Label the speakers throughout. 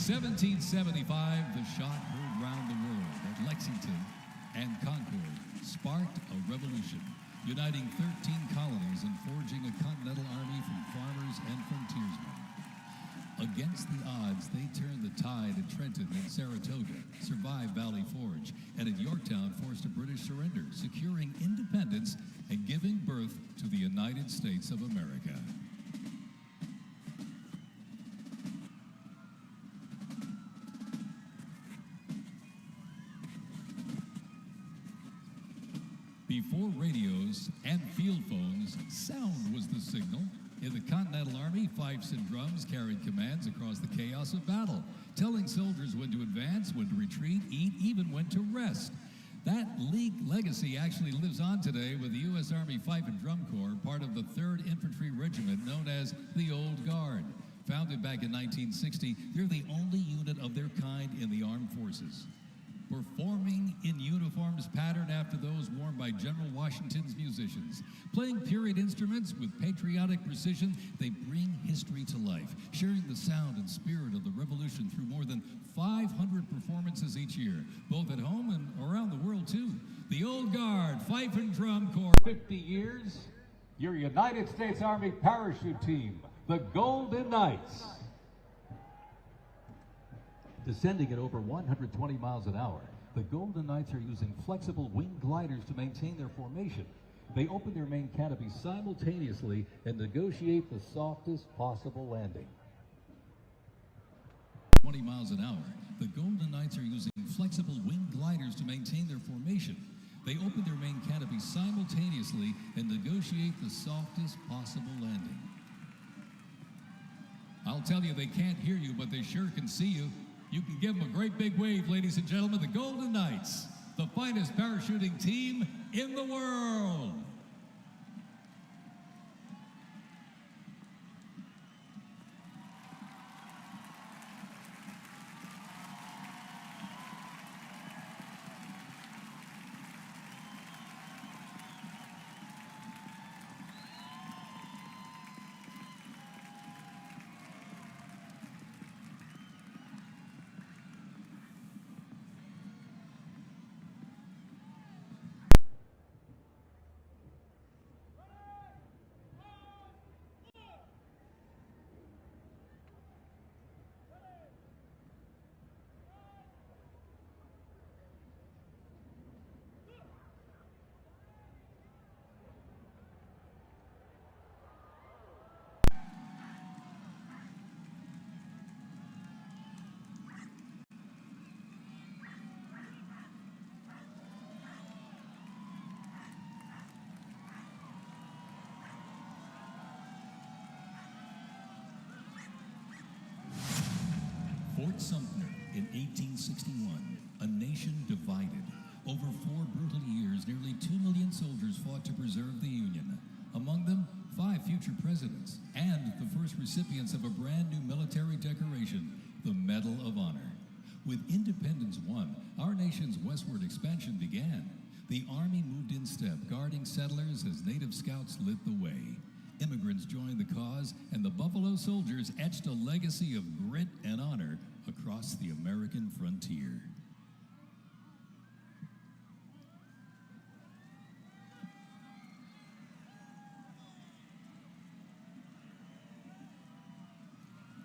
Speaker 1: 1775, the shot heard round the world at Lexington and Concord sparked a revolution, uniting 13 colonies and forging a Continental Army from farmers and frontiersmen. Against the odds, they turned the tide at Trenton and Saratoga, survived Valley Forge, and at Yorktown forced a British surrender, securing independence and giving birth to the United States of America. Before radios and field phones, sound was the signal. In the Continental Army, fifes and drums carried commands across the chaos of battle, telling soldiers when to advance, when to retreat, eat, even when to rest. That legacy actually lives on today with the U.S. Army Fife and Drum Corps, part of the 3rd Infantry Regiment known as the Old Guard. Founded back in 1960, they're the only unit of their kind in the armed forces. Performing in uniforms patterned after those worn by General Washington's musicians. Playing period instruments with patriotic precision, they bring history to life, sharing the sound and spirit of the Revolution through more than 500 performances each year, both at home and around the world, too. The Old Guard, Fife and Drum Corps.
Speaker 2: 50 years, your United States Army parachute team, the Golden Knights. Descending at over 120 miles an hour, the Golden Knights are using flexible wing gliders to maintain their formation. They open their main canopy simultaneously and negotiate the softest possible landing.
Speaker 1: 20 miles an hour, the Golden Knights are using flexible wing gliders to maintain their formation. They open their main canopy simultaneously and negotiate the softest possible landing. I'll tell you, they can't hear you, but they sure can see you. You can give them a great big wave, ladies and gentlemen. The Golden Knights, the finest parachuting team in the world. Fort Sumter in 1861, a nation divided. Over 4 brutal years, nearly 2 million soldiers fought to preserve the Union. Among them, 5 future presidents and the first recipients of a brand new military decoration, the Medal of Honor. With independence won, our nation's westward expansion began. The Army moved in step, guarding settlers as native scouts lit the way. Immigrants joined the cause, and the Buffalo Soldiers etched a legacy of grit and honor across the American frontier.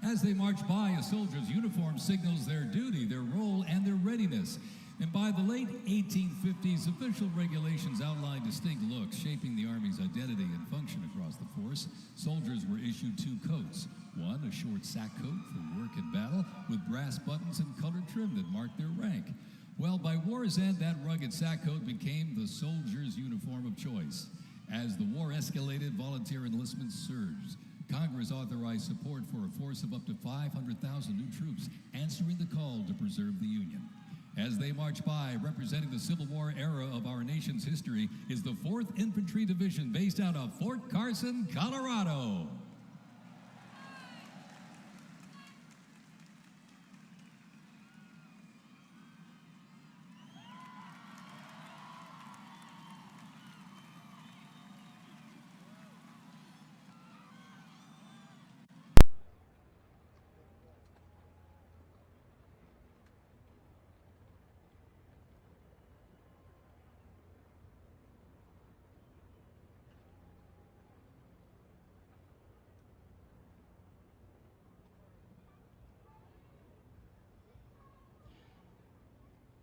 Speaker 1: As they march by, a soldier's uniform signals their duty, their role, and their readiness. And by the late 1850s, official regulations outlined distinct looks, shaping the Army's identity and function across the force. Soldiers were issued 2 coats. One, a short sack coat for work and battle, with brass buttons and colored trim that marked their rank. Well, by war's end, that rugged sack coat became the soldier's uniform of choice. As the war escalated, volunteer enlistment surged. Congress authorized support for a force of up to 500,000 new troops, answering the call to preserve the Union. As they march by, representing the Civil War era of our nation's history, is the 4th Infantry Division based out of Fort Carson, Colorado.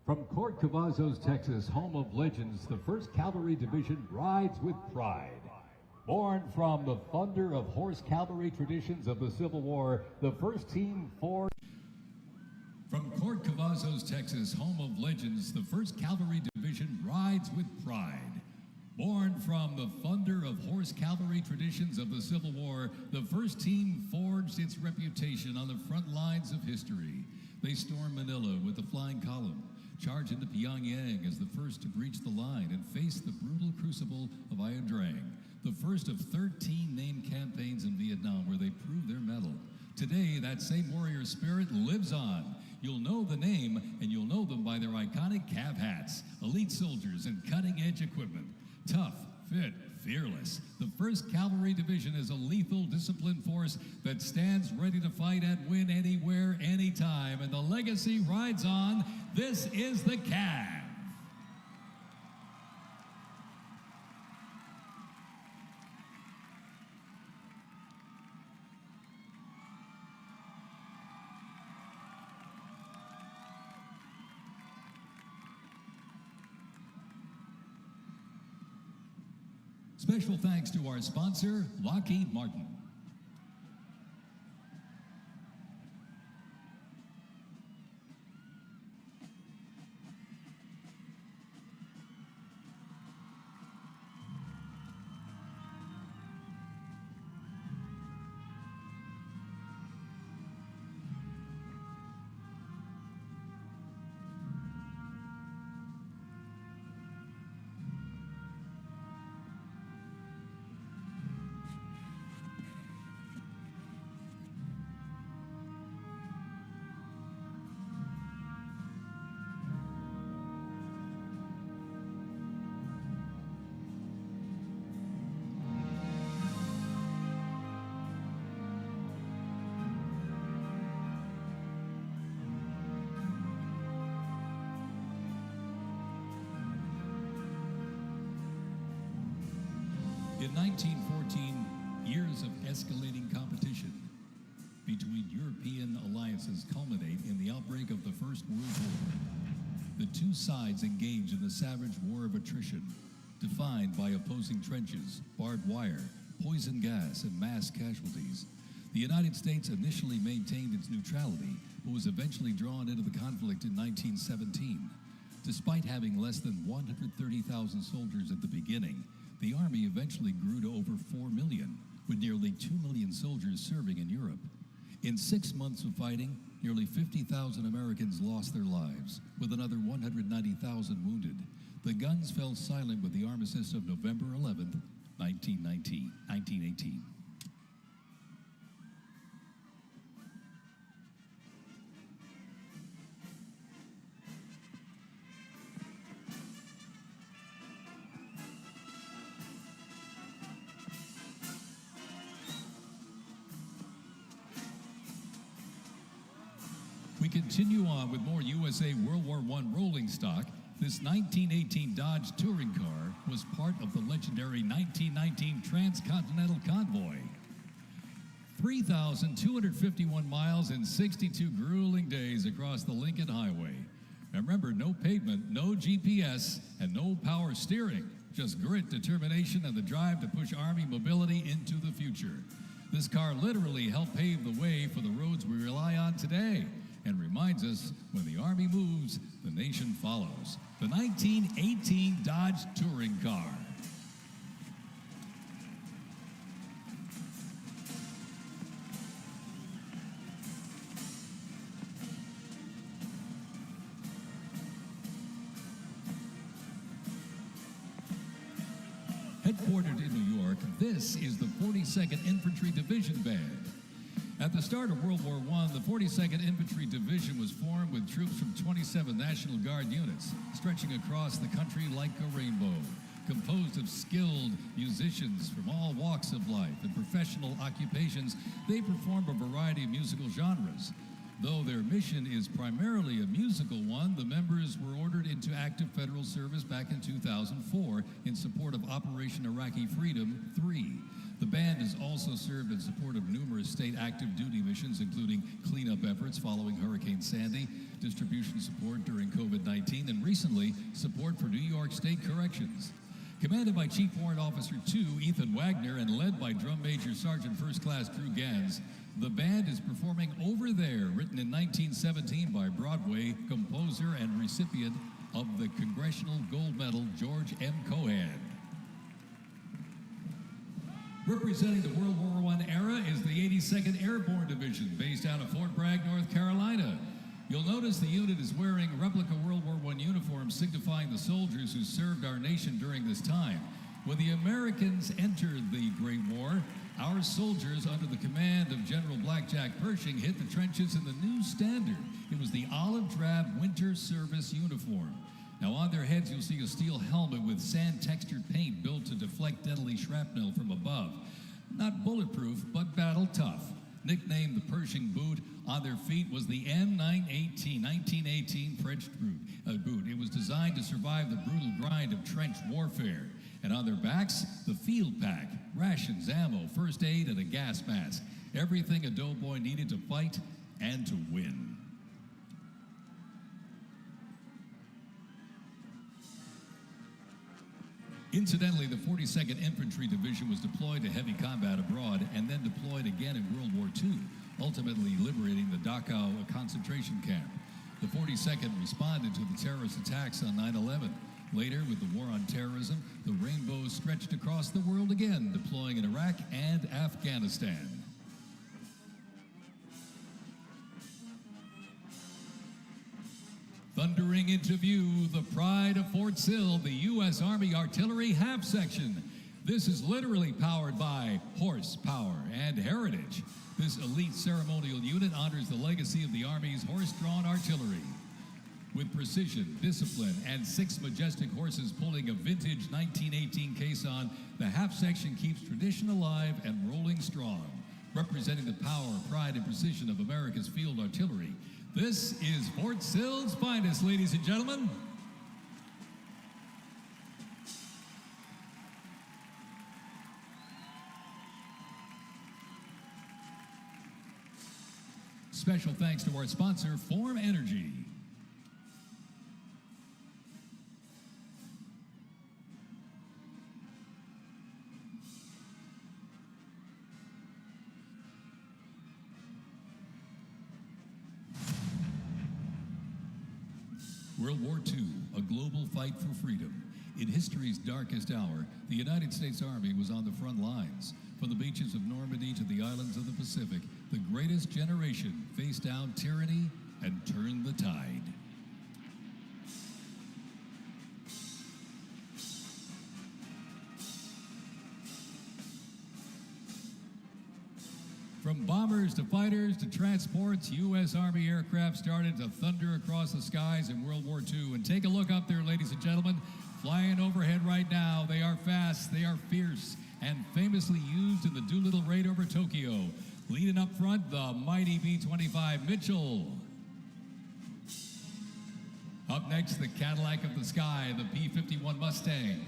Speaker 2: From Court Cavazos, Texas, home of legends, the 1st Cavalry Division rides with pride. Born from the thunder of horse cavalry traditions of the Civil War, the first team forged.
Speaker 1: From Court Cavazos, Texas, home of legends, the 1st Cavalry Division rides with pride. Born from the thunder of horse cavalry traditions of the Civil War, the first team forged its reputation on the front lines of history. They stormed Manila with the flying column, charged into Pyongyang as the first to breach the line and face the brutal crucible of Ia Drang, the first of 13 named campaigns in Vietnam where they proved their mettle. Today, that same warrior spirit lives on. You'll know the name, and you'll know them by their iconic cav hats, elite soldiers, and cutting-edge equipment. Tough, fit, fearless. The 1st Cavalry Division is a lethal, disciplined force that stands ready to fight and win anywhere, anytime, and the legacy rides on. This is the Cav. Special thanks to our sponsor, Lockheed Martin. In 1914, years of escalating competition between European alliances culminate in the outbreak of the First World War. The two sides engage in the savage war of attrition, defined by opposing trenches, barbed wire, poison gas, and mass casualties. The United States initially maintained its neutrality, but was eventually drawn into the conflict in 1917. Despite having less than 130,000 soldiers at the beginning, the Army eventually grew to over 4 million, with nearly 2 million soldiers serving in Europe. In 6 months of fighting, nearly 50,000 Americans lost their lives, with another 190,000 wounded. The guns fell silent with the armistice of November 11th, 1918. We continue on with more USA World War I rolling stock. This 1918 Dodge touring car was part of the legendary 1919 Transcontinental Convoy. 3,251 miles and 62 grueling days across the Lincoln Highway. Remember, no pavement, no GPS, and no power steering. Just grit, determination, and the drive to push Army mobility into the future. This car literally helped pave the way for the roads we rely on today, and reminds us when the Army moves, the nation follows. The 1918 Dodge Touring Car. Headquartered in New York, this is the 42nd Infantry Division Band. At the start of World War I, the 42nd Infantry Division was formed with troops from 27 National Guard units, stretching across the country like a rainbow, composed of skilled musicians from all walks of life and professional occupations. They perform a variety of musical genres. Though their mission is primarily a musical one, the members were ordered into active federal service back in 2004 in support of Operation Iraqi Freedom 3. The band has also served in support of numerous state active duty missions, including cleanup efforts following Hurricane Sandy, distribution support during COVID-19, and recently, support for New York State Corrections. Commanded by Chief Warrant Officer 2, Ethan Wagner, and led by Drum Major Sergeant First Class Drew Gans, the band is performing Over There, written in 1917 by Broadway composer and recipient of the Congressional Gold Medal, George M. Cohan. Representing the World War I era is the 82nd Airborne Division, based out of Fort Bragg, North Carolina. You'll notice the unit is wearing replica World War I uniforms signifying the soldiers who served our nation during this time. When the Americans entered the Great War, our soldiers, under the command of General Blackjack Pershing, hit the trenches in the new standard. It was the olive drab winter service uniform. Now on their heads you'll see a steel helmet with sand-textured paint built to deflect deadly shrapnel from above. Not bulletproof, but battle tough. Nicknamed the Pershing boot, on their feet was the M918, 1918 French boot. It was designed to survive the brutal grind of trench warfare. And on their backs, the field pack, rations, ammo, first aid, and a gas mask. Everything a doughboy needed to fight and to win. Incidentally, the 42nd Infantry Division was deployed to heavy combat abroad and then deployed again in World War II, ultimately liberating the Dachau concentration camp. The 42nd responded to the terrorist attacks on 9/11. Later, with the war on terrorism, the rainbow stretched across the world again, deploying in Iraq and Afghanistan. Thundering into view, the pride of Fort Sill, the U.S. Army Artillery Half Section. This is literally powered by horsepower and heritage. This elite ceremonial unit honors the legacy of the Army's horse-drawn artillery. With precision, discipline, and 6 majestic horses pulling a vintage 1918 caisson, the half section keeps tradition alive and rolling strong, representing the power, pride, and precision of America's field artillery. This is Fort Sill's finest, ladies and gentlemen. Special thanks to our sponsor, Form Energy. World War II, a global fight for freedom. In history's darkest hour, the United States Army was on the front lines. From the beaches of Normandy to the islands of the Pacific, the greatest generation faced down tyranny and turned the tide. From bombers to fighters to transports, U.S. Army aircraft started to thunder across the skies in World War II. And take a look up there, ladies and gentlemen. Flying overhead right now, they are fast, they are fierce, and famously used in the Doolittle raid over Tokyo. Leading up front, the mighty B-25 Mitchell. Up next, the Cadillac of the sky, the P-51 Mustang.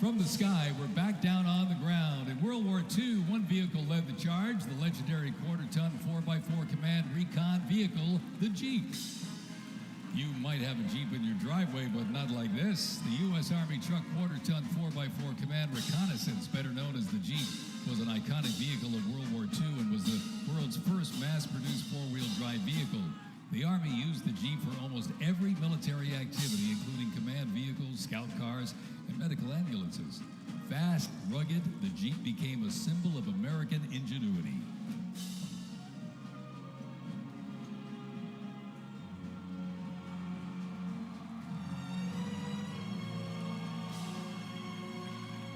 Speaker 1: From the sky, we're back down on the ground. In World War II, one vehicle led the charge, the legendary quarter-ton 4x4 command recon vehicle, the Jeep. You might have a Jeep in your driveway, but not like this. The U.S. Army truck quarter-ton 4x4 command reconnaissance, better known as the Jeep, was an iconic vehicle of World War II and was the world's first mass-produced four-wheel drive vehicle. The Army used the Jeep for almost every military activity, including command vehicles, scout cars, and medical ambulances. Fast, rugged, the Jeep became a symbol of American ingenuity.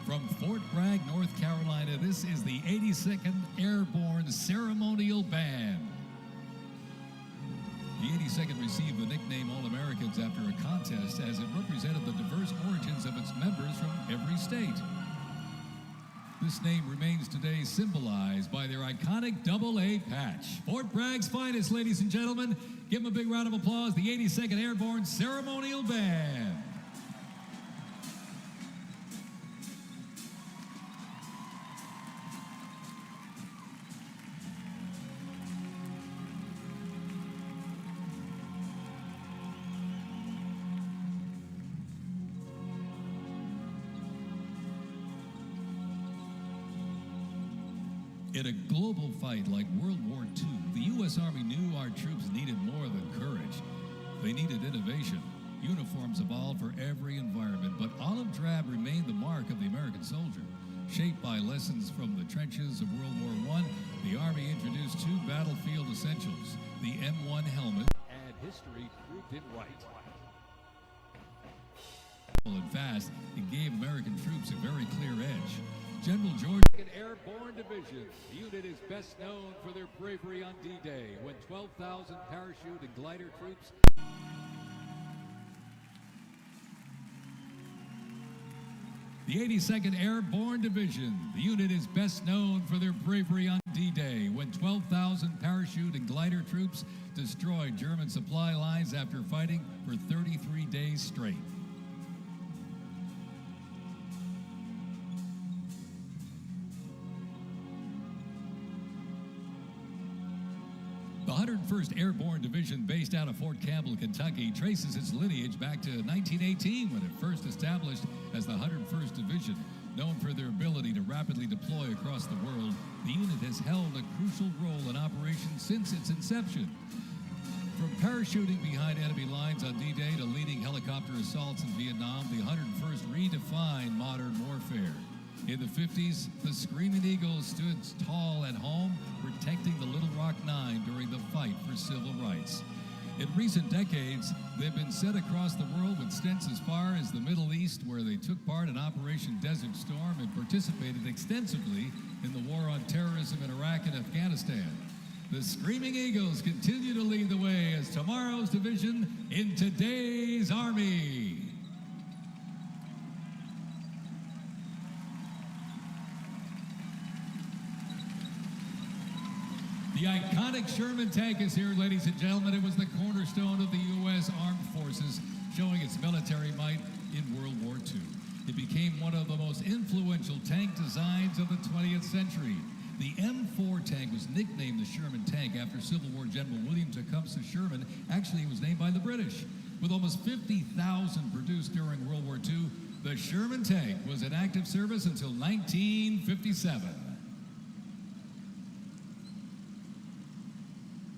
Speaker 1: From Fort Bragg, North Carolina, this is the 82nd Airborne Ceremonial Band. The 82nd received the nickname All-Americans after a contest as it represented the diverse origins of its members from every state. This name remains today symbolized by their iconic AA patch. Fort Bragg's finest, ladies and gentlemen. Give them a big round of applause, the 82nd Airborne Ceremonial Band. In a global fight like World War II, the U.S. Army knew our troops needed more than courage. They needed innovation. Uniforms evolved for every environment, but olive drab remained the mark of the American soldier. Shaped by lessons from the trenches of World War I, the Army introduced two battlefield essentials, the M1 helmet
Speaker 2: And history proved it right.
Speaker 1: and fast, and gave American troops a very clear edge. General George
Speaker 2: Airborne Division. The unit is best known for their bravery on D-Day, when 12,000 parachute and glider troops.
Speaker 1: The 82nd Airborne Division. The unit is best known for their bravery on D-Day, when 12,000 parachute and glider troops destroyed German supply lines after fighting for 33 days straight. The 101st Airborne Division, based out of Fort Campbell, Kentucky, traces its lineage back to 1918 when it first established as the 101st Division. Known for their ability to rapidly deploy across the world, the unit has held a crucial role in operations since its inception. From parachuting behind enemy lines on D-Day to leading helicopter assaults in Vietnam, the 101st redefined modern warfare. In the 50s, the Screaming Eagles stood tall at home, protecting the Little Rock Nine during the fight for civil rights. In recent decades, they've been sent across the world with stints as far as the Middle East, where they took part in Operation Desert Storm and participated extensively in the war on terrorism in Iraq and Afghanistan. The Screaming Eagles continue to lead the way as tomorrow's division in today's Army. The iconic Sherman tank is here, ladies and gentlemen. It was the cornerstone of the U.S. Armed Forces, showing its military might in World War II. It became one of the most influential tank designs of the 20th century. The M4 tank was nicknamed the Sherman tank after Civil War General William Tecumseh Sherman. Actually, it was named by the British. With almost 50,000 produced during World War II, the Sherman tank was in active service until 1957.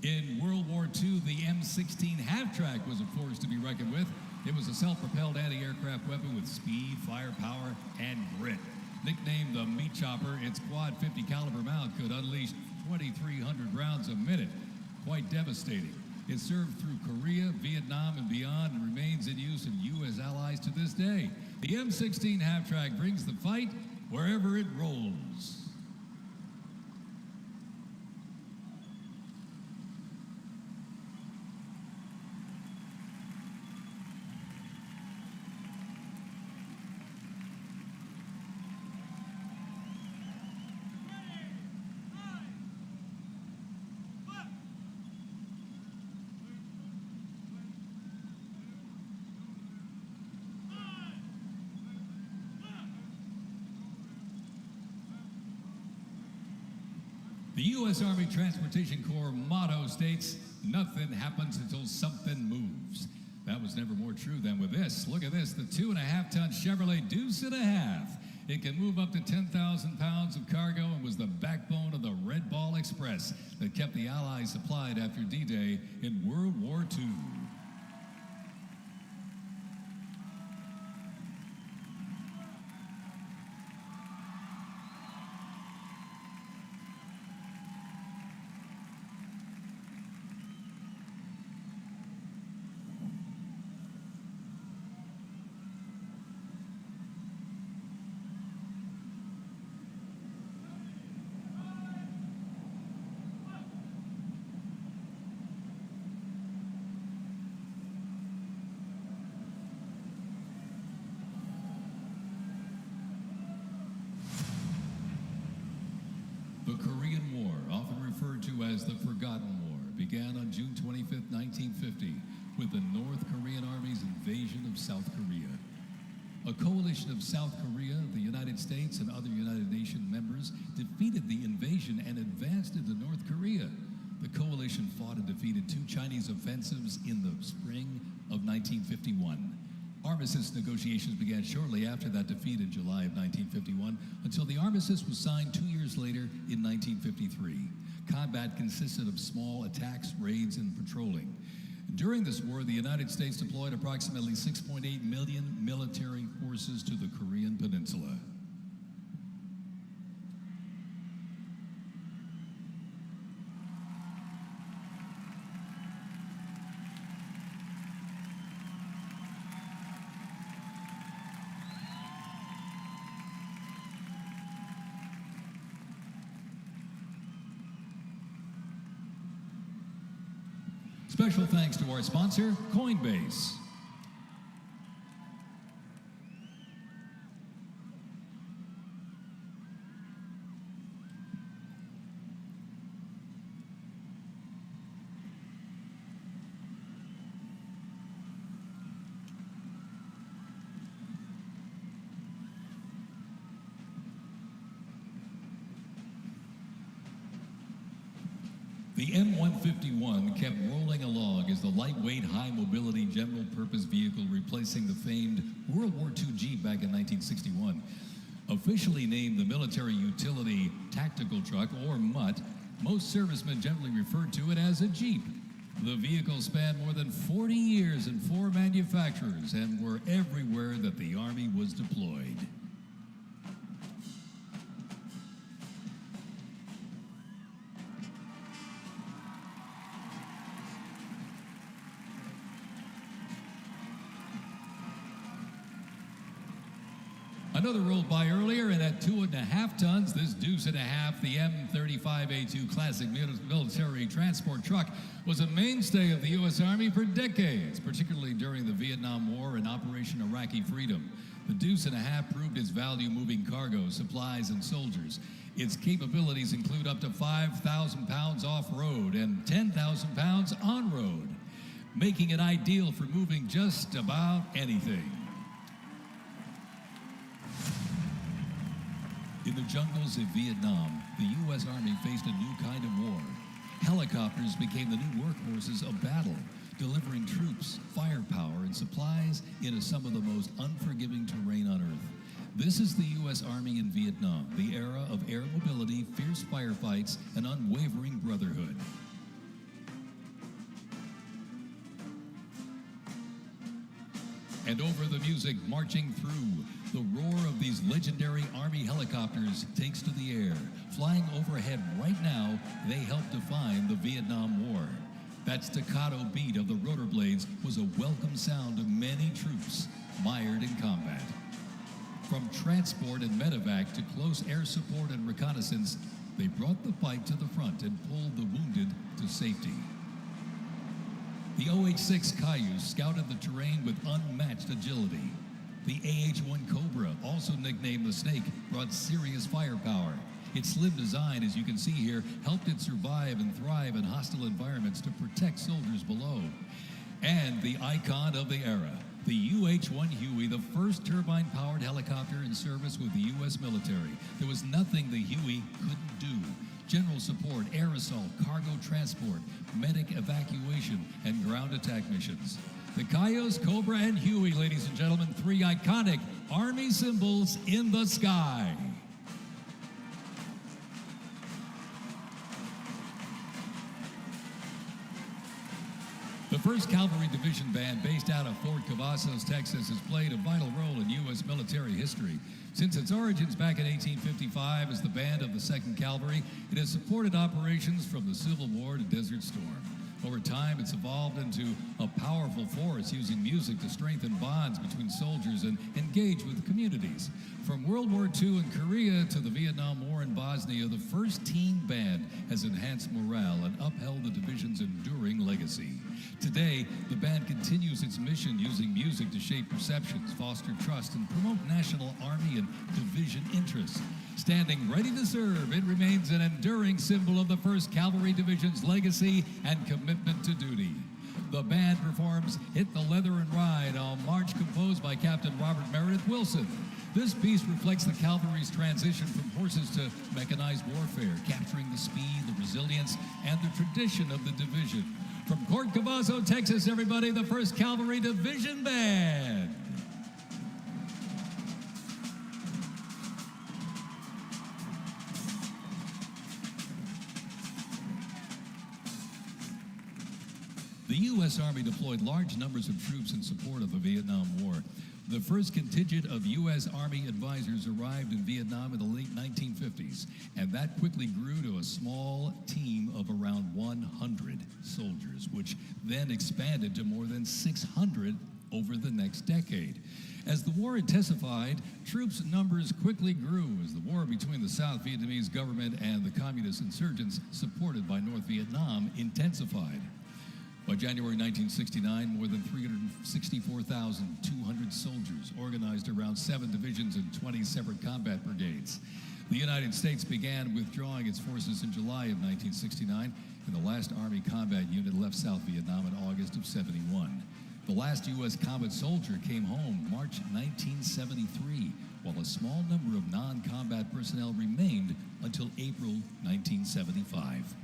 Speaker 1: In World War II, the M16 half-track was a force to be reckoned with. It was a self-propelled anti-aircraft weapon with speed, firepower, and grit. Nicknamed the Meat Chopper, its quad 50 caliber mount could unleash 2,300 rounds a minute. Quite devastating. It served through Korea, Vietnam, and beyond, and remains in use in U.S. allies to this day. The M16 half-track brings the fight wherever it rolls. The U.S. Army Transportation Corps motto states, "Nothing happens until something moves." That was never more true than with this. Look at this, the 2.5-ton Chevrolet Deuce and a Half. It can move up to 10,000 pounds of cargo and was the backbone of the Red Ball Express that kept the Allies supplied after D-Day in World War II. The Korean War, often referred to as the Forgotten War, began on June 25, 1950, with the North Korean Army's invasion of South Korea. A coalition of South Korea, the United States, and other United Nations members defeated the invasion and advanced into North Korea. The coalition fought and defeated two Chinese offensives in the spring of 1951. Armistice negotiations began shortly after that defeat in July of 1951 until the armistice was signed 2 years later in 1953. Combat consisted of small attacks, raids, and patrolling. During this war, the United States deployed approximately 6.8 million military forces to the Korean Peninsula. Special thanks to our sponsor, Coinbase. The M151 kept rolling along as the lightweight, high-mobility general-purpose vehicle replacing the famed World War II Jeep back in 1961. Officially named the Military Utility Tactical Truck, or MUT, most servicemen generally referred to it as a Jeep. The vehicle spanned more than 40 years in 4 manufacturers and were everywhere that the Army was deployed. Another rolled by earlier, and at 2.5 tons, this deuce and a half, the M35A2 classic military transport truck, was a mainstay of the U.S. Army for decades, particularly during the Vietnam War and Operation Iraqi Freedom. The deuce and a half proved its value moving cargo, supplies, and soldiers. Its capabilities include up to 5,000 pounds off-road and 10,000 pounds on-road, making it ideal for moving just about anything. In the jungles of Vietnam, the U.S. Army faced a new kind of war. Helicopters became the new workhorses of battle, delivering troops, firepower, and supplies into some of the most unforgiving terrain on Earth. This is the U.S. Army in Vietnam, the era of air mobility, fierce firefights, and unwavering brotherhood. And over the music marching through, the roar of these legendary Army helicopters takes to the air. Flying overhead right now, they help define the Vietnam War. That staccato beat of the rotor blades was a welcome sound to many troops mired in combat. From transport and medevac to close air support and reconnaissance, they brought the fight to the front and pulled the wounded to safety. The OH-6 Cayuse scouted the terrain with unmatched agility. The AH-1 Cobra, also nicknamed the Snake, brought serious firepower. Its slim design, as you can see here, helped it survive and thrive in hostile environments to protect soldiers below. And the icon of the era, the UH-1 Huey, the first turbine-powered helicopter in service with the U.S. military. There was nothing the Huey couldn't do. General support, air assault, cargo transport, medic evacuation, and ground attack missions. The Cayuse, Cobra, and Huey, ladies and gentlemen, 3 iconic Army symbols in the sky. The 1st Cavalry Division Band, based out of Fort Cavazos, Texas, has played a vital role in U.S. military history. Since its origins back in 1855 as the band of the 2nd Cavalry, it has supported operations from the Civil War to Desert Storm. Over time, it's evolved into a powerful force, using music to strengthen bonds between soldiers and engage with communities. From World War II in Korea to the Vietnam War in Bosnia, the 1st Teen Band has enhanced morale and upheld the division's enduring legacy. Today, the band continues its mission using music to shape perceptions, foster trust, and promote national Army and division interests. Standing ready to serve, it remains an enduring symbol of the 1st Cavalry Division's legacy and commitment to duty. The band performs Hit the Leather and Ride, a march composed by Captain Robert Meredith Wilson. This piece reflects the cavalry's transition from horses to mechanized warfare, capturing the speed, the resilience, and the tradition of the division. From Fort Cavazos, Texas, everybody, the 1st Cavalry Division Band. The U.S. Army deployed large numbers of troops in support of the Vietnam War. The first contingent of U.S. Army advisors arrived in Vietnam in the late 1950s, and that quickly grew to a small team of around 100 soldiers, which then expanded to more than 600 over the next decade. As the war intensified, troops' numbers quickly grew as the war between the South Vietnamese government and the communist insurgents supported by North Vietnam intensified. By January 1969, more than 364,200 soldiers organized around 7 divisions and 20 separate combat brigades. The United States began withdrawing its forces in July of 1969, and the last Army combat unit left South Vietnam in August of '71. The last U.S. combat soldier came home March 1973, while a small number of non-combat personnel remained until April 1975.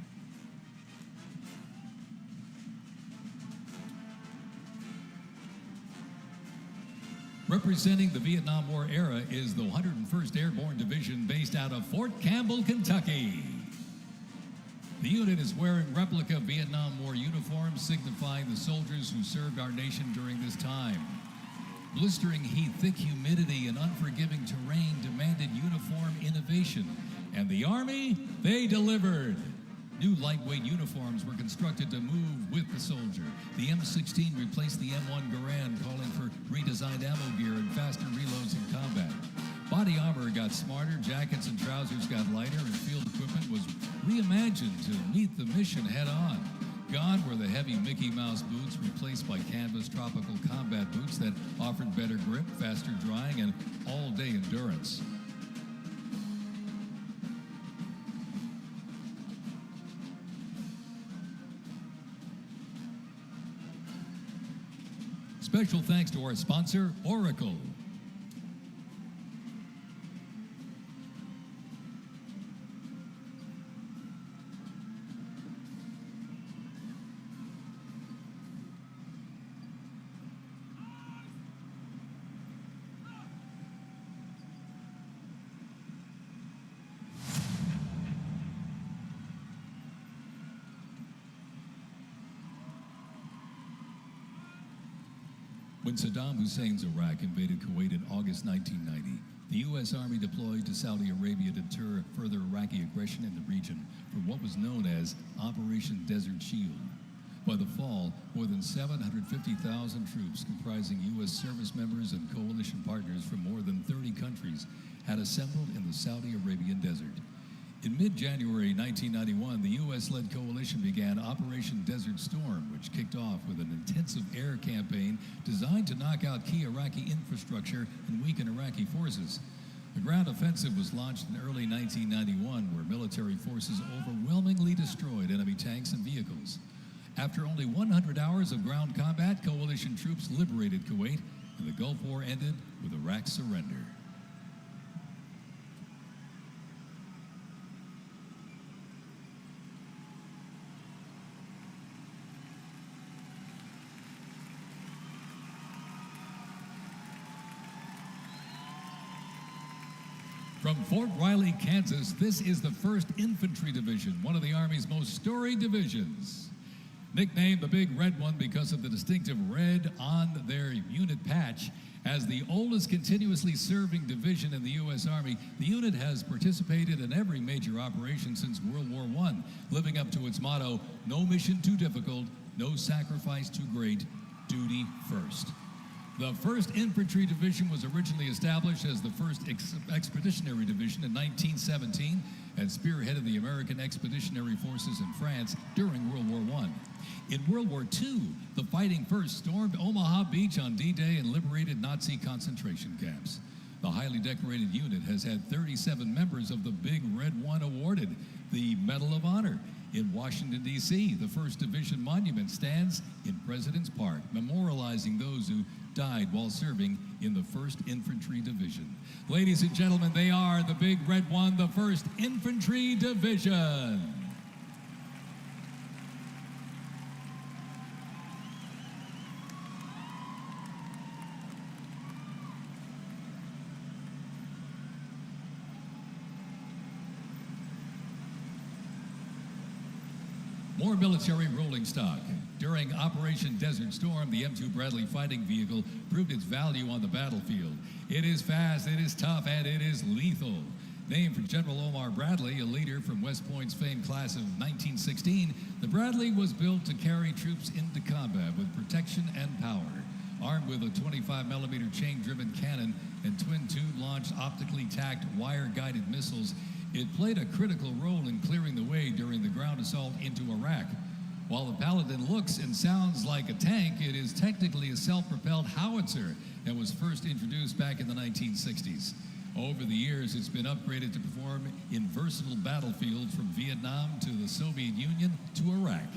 Speaker 1: Representing the Vietnam War era is the 101st Airborne Division based out of Fort Campbell, Kentucky. The unit is wearing replica Vietnam War uniforms signifying the soldiers who served our nation during this time. Blistering heat, thick humidity, and unforgiving terrain demanded uniform innovation, and the Army, they delivered. New lightweight uniforms were constructed to move with the soldier. The M16 replaced the M1 Garand, calling for redesigned ammo gear and faster reloads in combat. Body armor got smarter, jackets and trousers got lighter, and field equipment was reimagined to meet the mission head-on. Gone were the heavy Mickey Mouse boots, replaced by canvas tropical combat boots that offered better grip, faster drying, and all-day endurance. Special thanks to our sponsor, Oracle. When Saddam Hussein's Iraq invaded Kuwait in August 1990, the U.S. Army deployed to Saudi Arabia to deter further Iraqi aggression in the region for what was known as Operation Desert Shield. By the fall, more than 750,000 troops comprising U.S. service members and coalition partners from more than 30 countries had assembled in the Saudi Arabian desert. In mid-January 1991, the U.S.-led coalition began Operation Desert Storm, which kicked off with an intensive air campaign designed to knock out key Iraqi infrastructure and weaken Iraqi forces. The ground offensive was launched in early 1991, where military forces overwhelmingly destroyed enemy tanks and vehicles. After only 100 hours of ground combat, coalition troops liberated Kuwait, and the Gulf War ended with Iraq's surrender. From Fort Riley, Kansas, this is the 1st Infantry Division, one of the Army's most storied divisions. Nicknamed the Big Red One because of the distinctive red on their unit patch, as the oldest continuously serving division in the U.S. Army, the unit has participated in every major operation since World War I, living up to its motto, no mission too difficult, no sacrifice too great, duty first. The 1st Infantry Division was originally established as the 1st Expeditionary Division in 1917 and spearheaded the American Expeditionary Forces in France during World War I. In World War II, the Fighting First stormed Omaha Beach on D-Day and liberated Nazi concentration camps. The highly decorated unit has had 37 members of the Big Red One awarded the Medal of Honor. In Washington, D.C., the 1st Division Monument stands in President's Park, memorializing those who died while serving in the 1st Infantry Division. Ladies and gentlemen, they are the Big Red One, the 1st Infantry Division. More military rolling stock. During Operation Desert Storm, the M2 Bradley fighting vehicle proved its value on the battlefield. It is fast, it is tough, and it is lethal. Named for General Omar Bradley, a leader from West Point's famed class of 1916, the Bradley was built to carry troops into combat with protection and power. Armed with a 25mm chain-driven cannon and twin tube-launched optically tacked wire-guided missiles, it played a critical role in clearing the way during the ground assault into Iraq. While the Paladin looks and sounds like a tank, it is technically a self-propelled howitzer that was first introduced back in the 1960s. Over the years, it's been upgraded to perform in versatile battlefields from Vietnam to the Soviet Union to Iraq.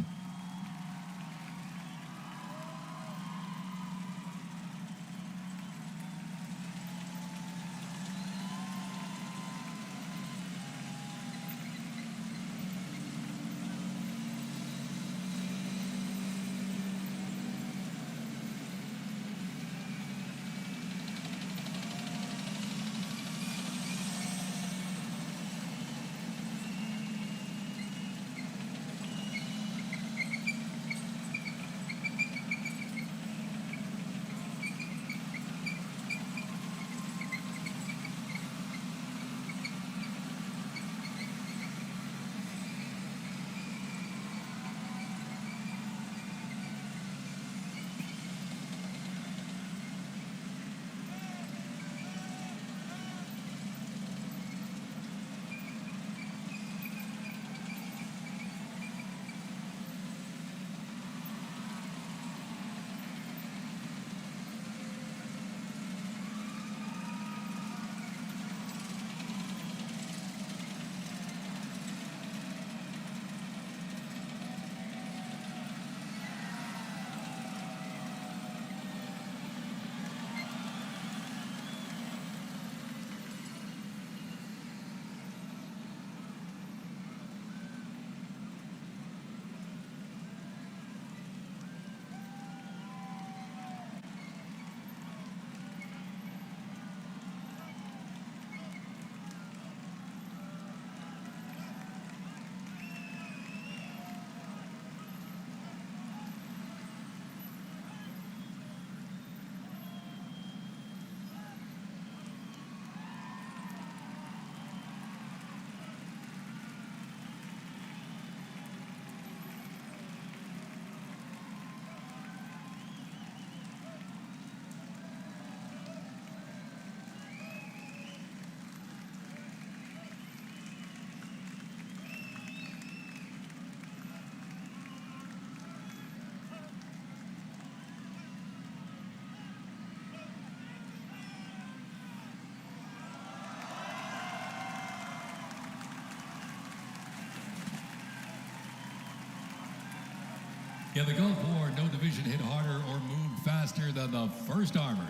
Speaker 1: In the Gulf War, no division hit harder or moved faster than the 1st Armored.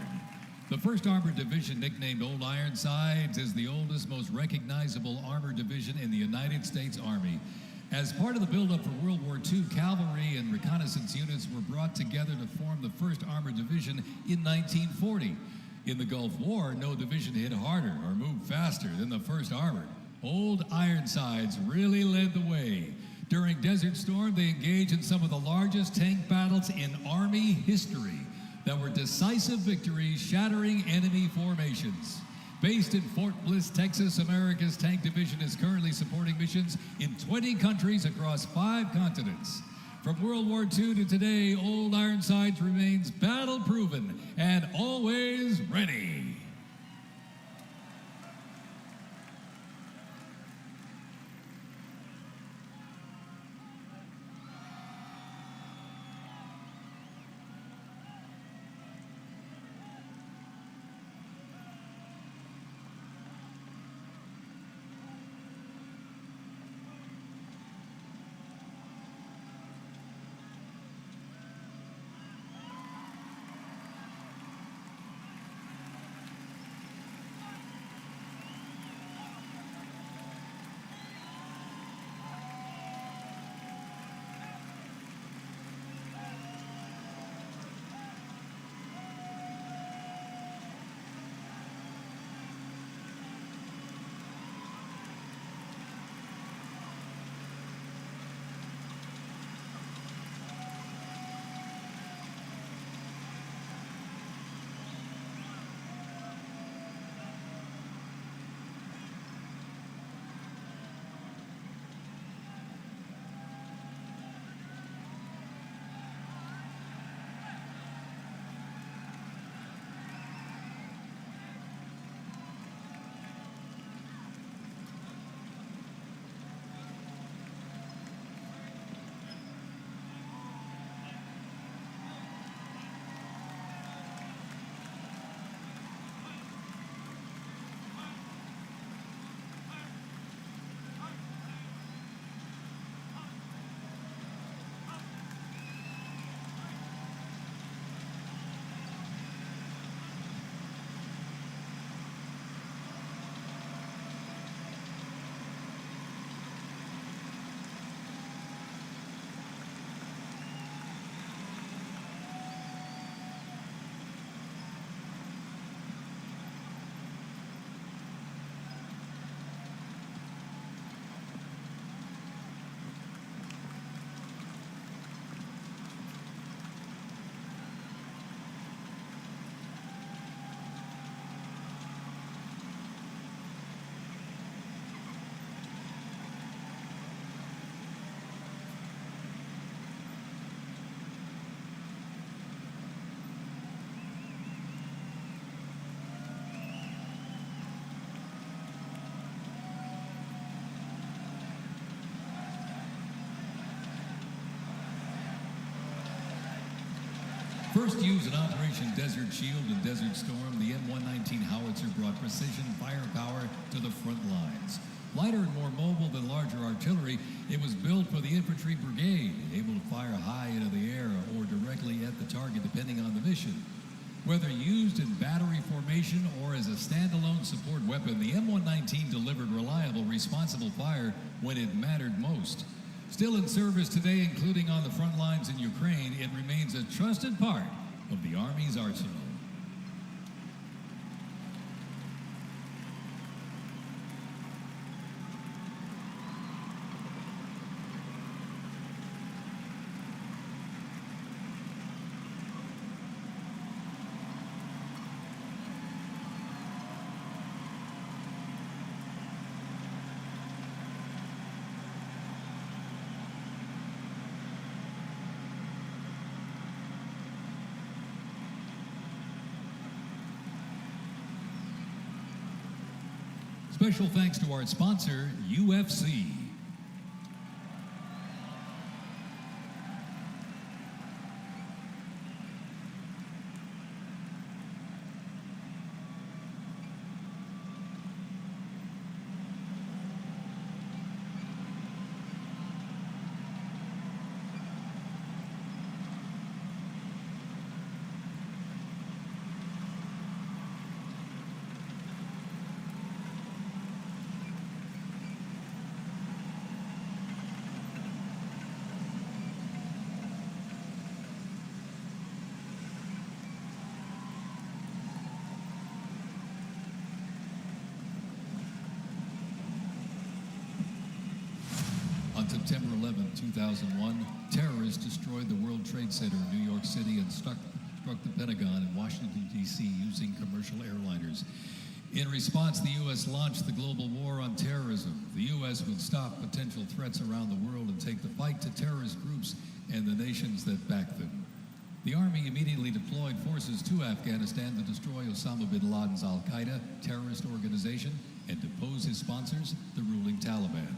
Speaker 1: The 1st Armored Division, nicknamed Old Ironsides, is the oldest, most recognizable armored division in the United States Army. As part of the buildup for World War II, cavalry and reconnaissance units were brought together to form the 1st Armored Division in 1940. In the Gulf War, no division hit harder or moved faster than the 1st Armored. Old Ironsides really led the way. During Desert Storm, they engaged in some of the largest tank battles in Army history that were decisive victories, shattering enemy formations. Based in Fort Bliss, Texas, America's Tank Division is currently supporting missions in 20 countries across 5 continents. From World War II to today, Old Ironsides remains battle-proven and always ready. First used in Operation Desert Shield and Desert Storm, the M119 howitzer brought precision firepower to the front lines. Lighter and more mobile than larger artillery, it was built for the infantry brigade, able to fire high into the air or directly at the target depending on the mission. Whether used in battery formation or as a standalone support weapon, the M119 delivered reliable, responsible fire when it mattered most. Still in service today, including on the front lines in Ukraine, it remains a trusted part of the Army's arsenal. Special thanks to our sponsor, UFC. On September 11, 2001, terrorists destroyed the World Trade Center in New York City and struck the Pentagon in Washington, D.C. using commercial airliners. In response, the U.S. launched the global war on terrorism. The U.S. would stop potential threats around the world and take the fight to terrorist groups and the nations that back them. The Army immediately deployed forces to Afghanistan to destroy Osama bin Laden's al-Qaeda terrorist organization and depose his sponsors, the ruling Taliban.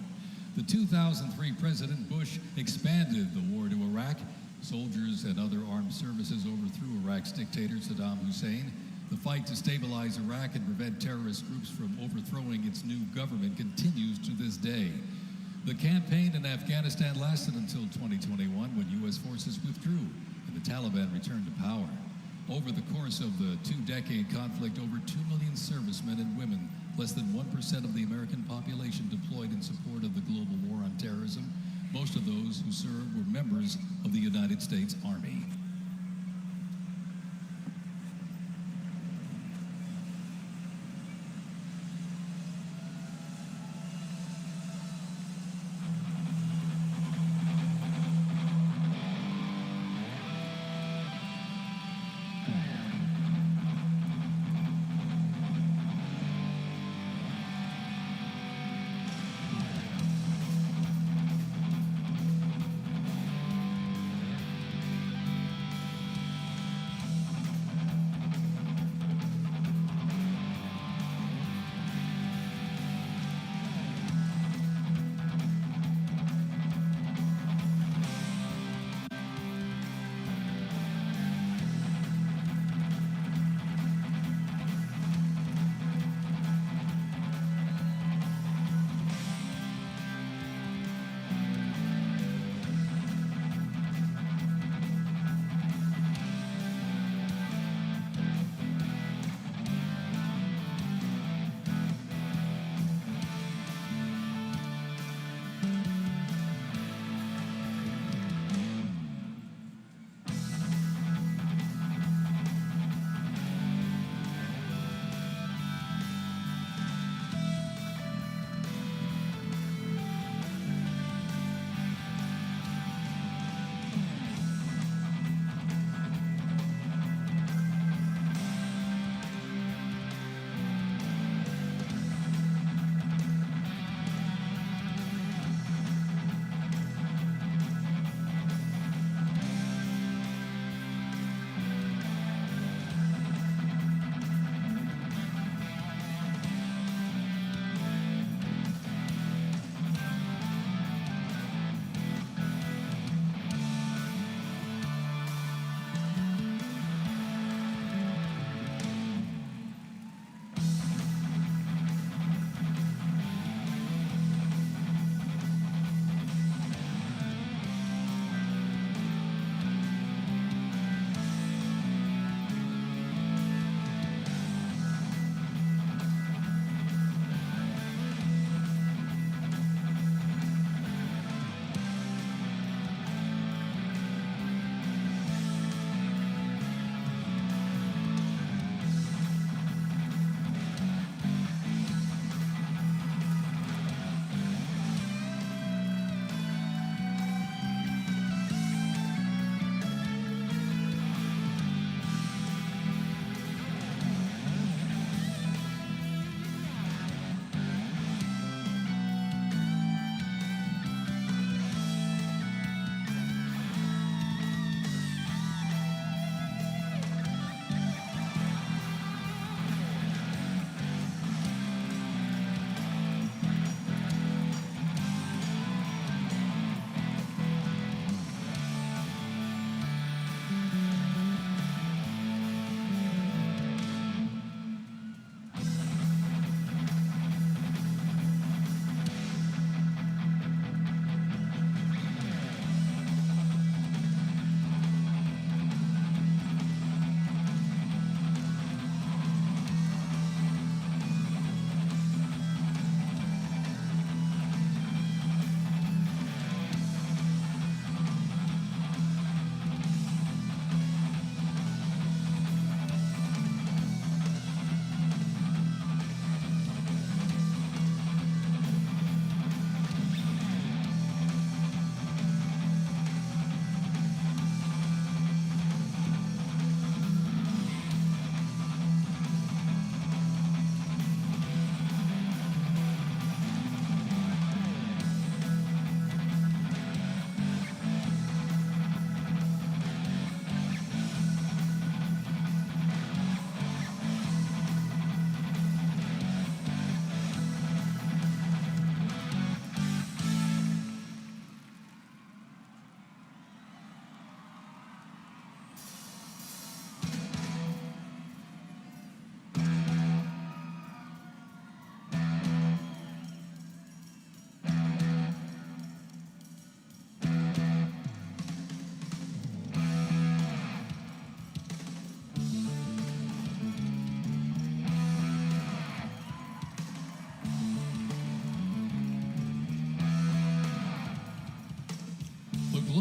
Speaker 1: The 2003 President Bush expanded the war to Iraq. Soldiers and other armed services overthrew Iraq's dictator Saddam Hussein. The fight to stabilize Iraq and prevent terrorist groups from overthrowing its new government continues to this day. The campaign in Afghanistan lasted until 2021 when U.S. forces withdrew and the Taliban returned to power. Over the course of the two-decade conflict, over 2 million servicemen and women, less than 1% of the American population, deployed in support of the global war on terrorism. Most of those who served were members of the United States Army.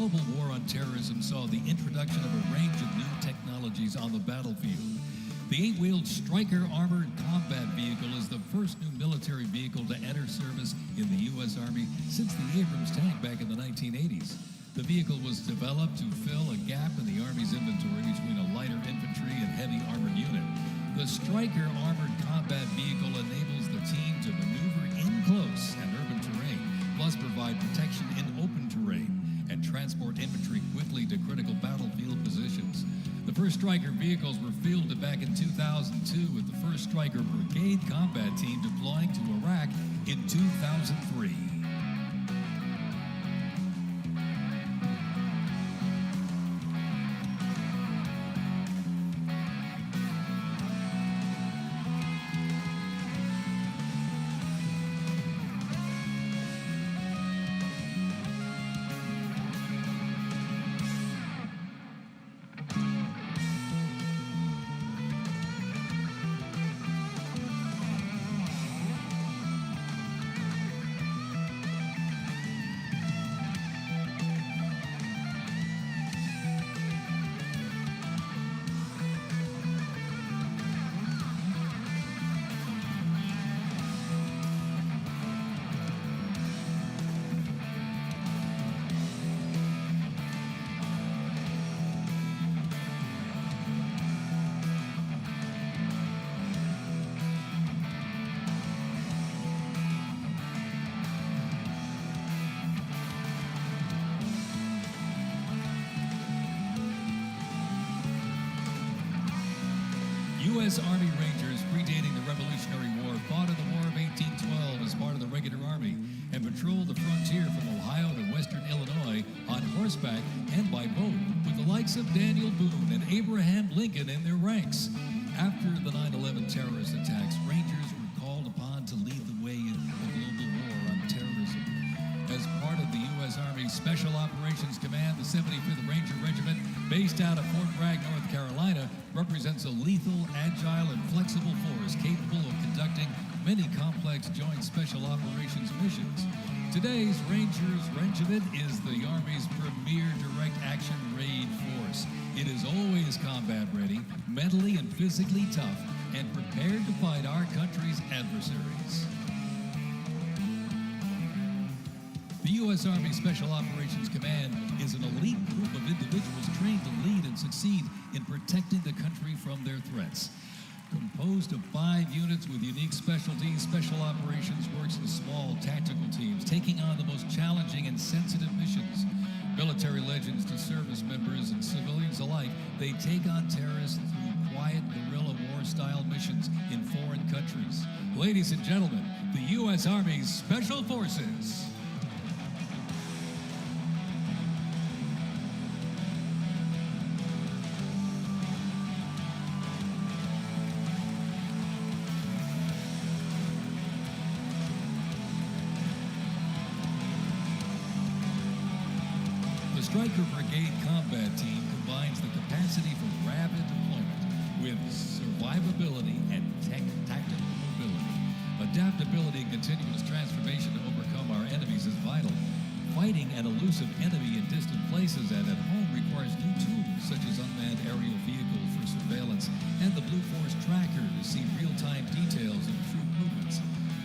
Speaker 1: global war on terrorism saw the introduction of a range of new technologies on the battlefield. The 8-wheeled Stryker Armored Combat Vehicle is the first new military vehicle to enter service in the U.S. Army since the Abrams tank back in the 1980s. The vehicle was developed to fill a gap in the Army's inventory between a lighter infantry and heavy armored unit. The Stryker Armored Combat Vehicle enables the team to maneuver in close and urban terrain, plus provide protection in open terrain and transport infantry quickly to critical battlefield positions. The first Stryker vehicles were fielded back in 2002 with the first Stryker Brigade combat team deploying to Iraq in 2003. U.S. Army Rangers, predating the Revolutionary War, fought in the War of 1812 as part of the regular Army and patrolled the frontier from Ohio to western Illinois on horseback and by boat, with the likes of Daniel Boone and Abraham Lincoln in their ranks. After the 9/11 terrorist attacks, Rangers were called upon to lead the way in the global war on terrorism. As part of the U.S. Army Special Operations Command, the 75th Ranger Regiment, based out of Fort Bragg, North Carolina, represents a lethal, agile, and flexible force capable of conducting many complex joint special operations missions. Today's Rangers Regiment is the Army's premier direct action raid force. It is always combat ready, mentally and physically tough, and prepared to fight our country's adversaries. The U.S. Army Special Operations Command is an elite group of individuals trained to lead and succeed in protecting the country from their threats. Composed of 5 units with unique specialties, Special Operations works in small tactical teams, taking on the most challenging and sensitive missions. Military legends to service members and civilians alike, they take on terrorists through quiet guerrilla war-style missions in foreign countries. Ladies and gentlemen, the U.S. Army's Special Forces. The Stryker Brigade Combat Team combines the capacity for rapid deployment with survivability and tactical mobility. Adaptability and continuous transformation to overcome our enemies is vital. Fighting an elusive enemy in distant places and at home requires new tools such as unmanned aerial vehicles for surveillance and the Blue Force Tracker to see real-time details of troop movements.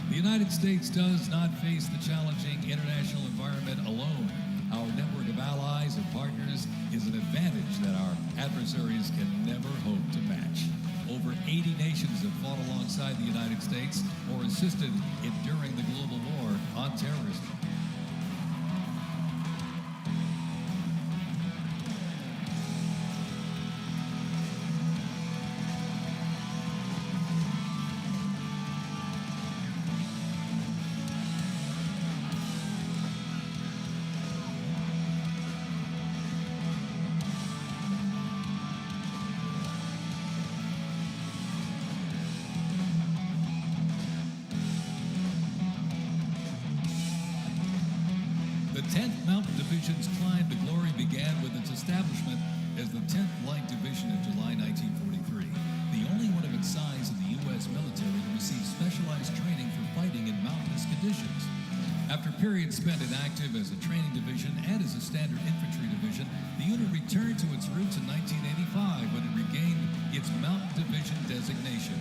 Speaker 1: The United States does not face the challenging international environment alone. Our network of allies and partners is an advantage that our adversaries can never hope to match. Over 80 nations have fought alongside the United States or assisted in during the global war on terrorism. The 10th Mountain Division's climb to glory began with its establishment as the 10th Light Division in July 1943, the only one of its size in the U.S. military to receive specialized training for fighting in mountainous conditions. After periods spent inactive as a training division and as a standard infantry division, the unit returned to its roots in 1985 when it regained its Mountain Division designation.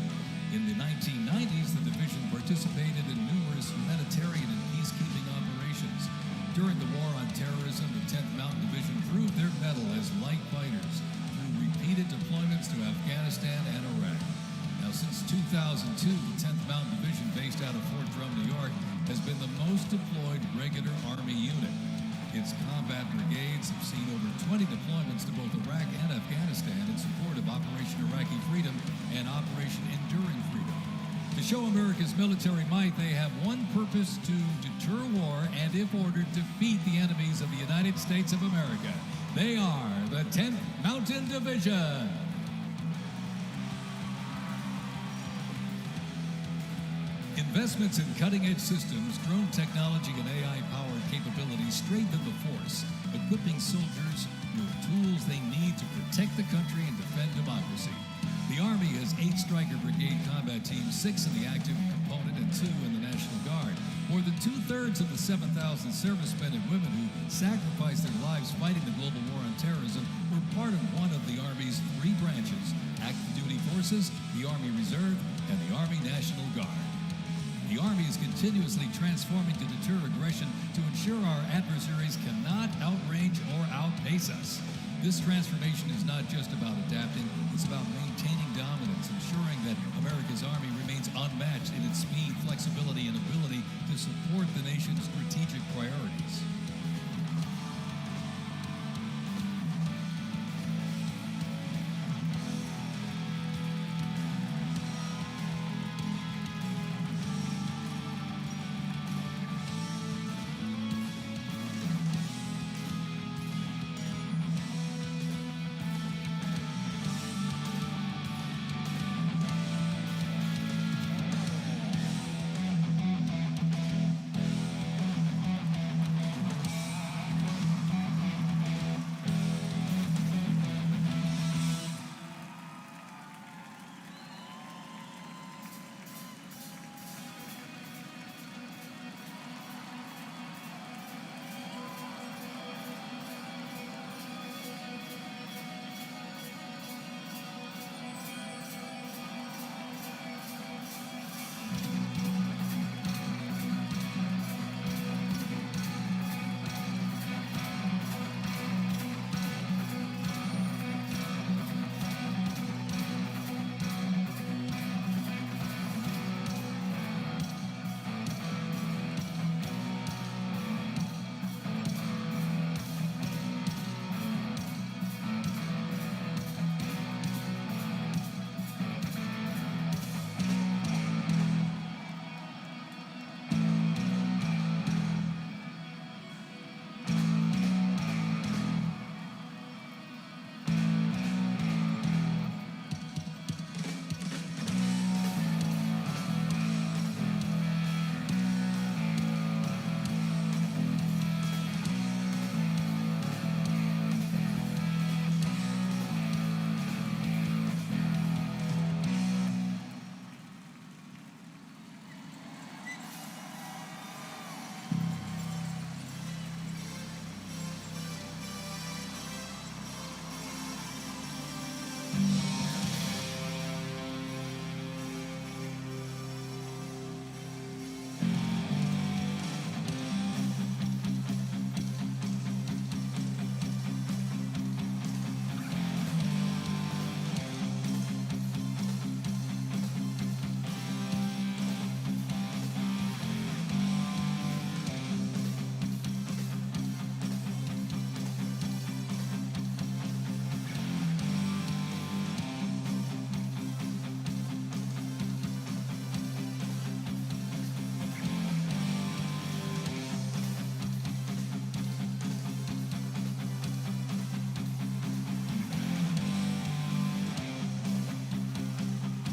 Speaker 1: In the 1990s, the division participated in numerous humanitarian and peacekeeping operations. During the War on Terrorism, the 10th Mountain Division proved their mettle as light fighters through repeated deployments to Afghanistan and Iraq. Now, since 2002, the 10th Mountain Division, based out of Fort Drum, New York, has been the most deployed regular Army unit. Its combat brigades have seen over 20 deployments to both Iraq and Afghanistan in support of Operation Iraqi Freedom and Operation Enduring Freedom. To show America's military might, they have one purpose: to deter war and, if ordered, defeat the enemies of the United States of America. They are the 10th Mountain Division. Investments in cutting-edge systems, drone technology, and AI-powered capabilities strengthen the force, equipping soldiers with tools they need to protect the country and defend democracy. The Army has 8 Stryker Brigade combat teams, 6 in the active component and 2 in the National Guard. More than 2/3 of the 7,000 servicemen and women who sacrificed their lives fighting the global war on terrorism were part of one of the Army's 3 branches: active duty forces, the Army Reserve, and the Army National Guard. The Army is continuously transforming to deter aggression to ensure our adversaries cannot outrange or outpace us. This transformation is not just about adapting, it's about maintaining dominance, ensuring that America's Army remains unmatched in its speed, flexibility, and ability to support the nation's strategic priorities.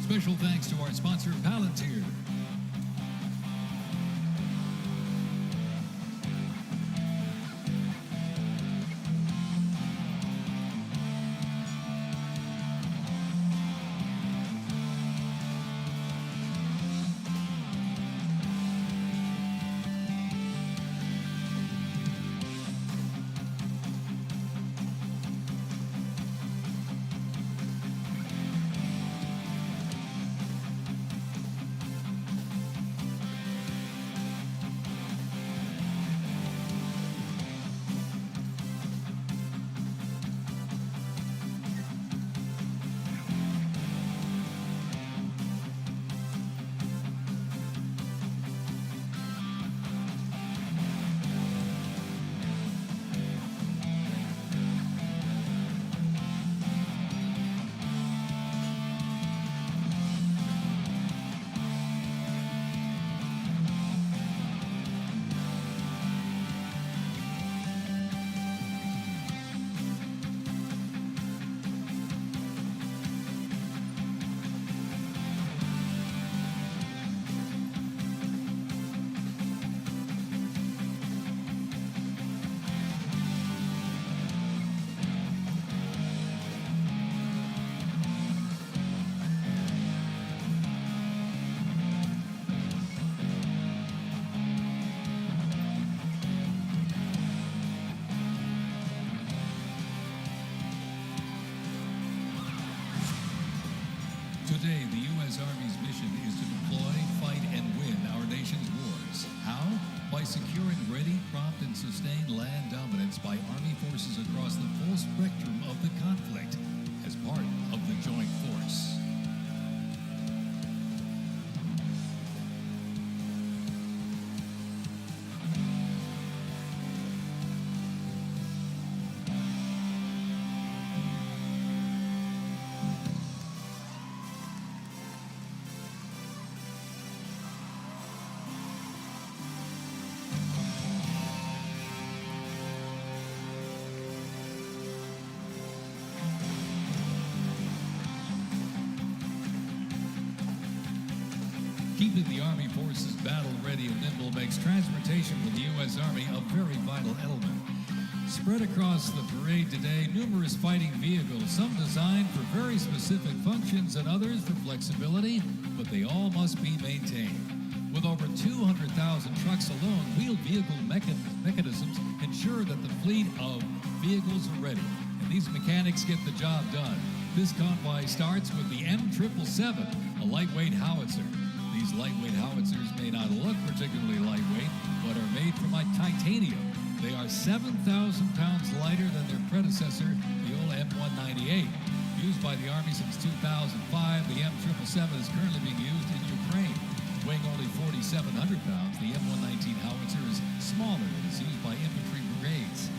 Speaker 1: Special thanks to our sponsor, Palantir. Today, the U.S. Army's mission is to deploy, fight, and win our nation's wars. How? By securing ready, prompt, and sustained land dominance by Army forces across the full spectrum of the conflict as part of the Joint Force. Keeping the Army forces battle-ready and nimble makes transportation for the U.S. Army a very vital element. Spread across the parade today, numerous fighting vehicles, some designed for very specific functions and others for flexibility, but they all must be maintained. With over 200,000 trucks alone, wheeled vehicle mechanisms ensure that the fleet of vehicles are ready, and these mechanics get the job done. This convoy starts with the M777, a lightweight howitzer. These lightweight howitzers may not look particularly lightweight, but are made from titanium. They are 7,000 pounds lighter than their predecessor, the old M198. Used by the Army since 2005, the M777 is currently being used in Ukraine. Weighing only 4,700 pounds, the M119 howitzer is smaller and is used by infantry brigades,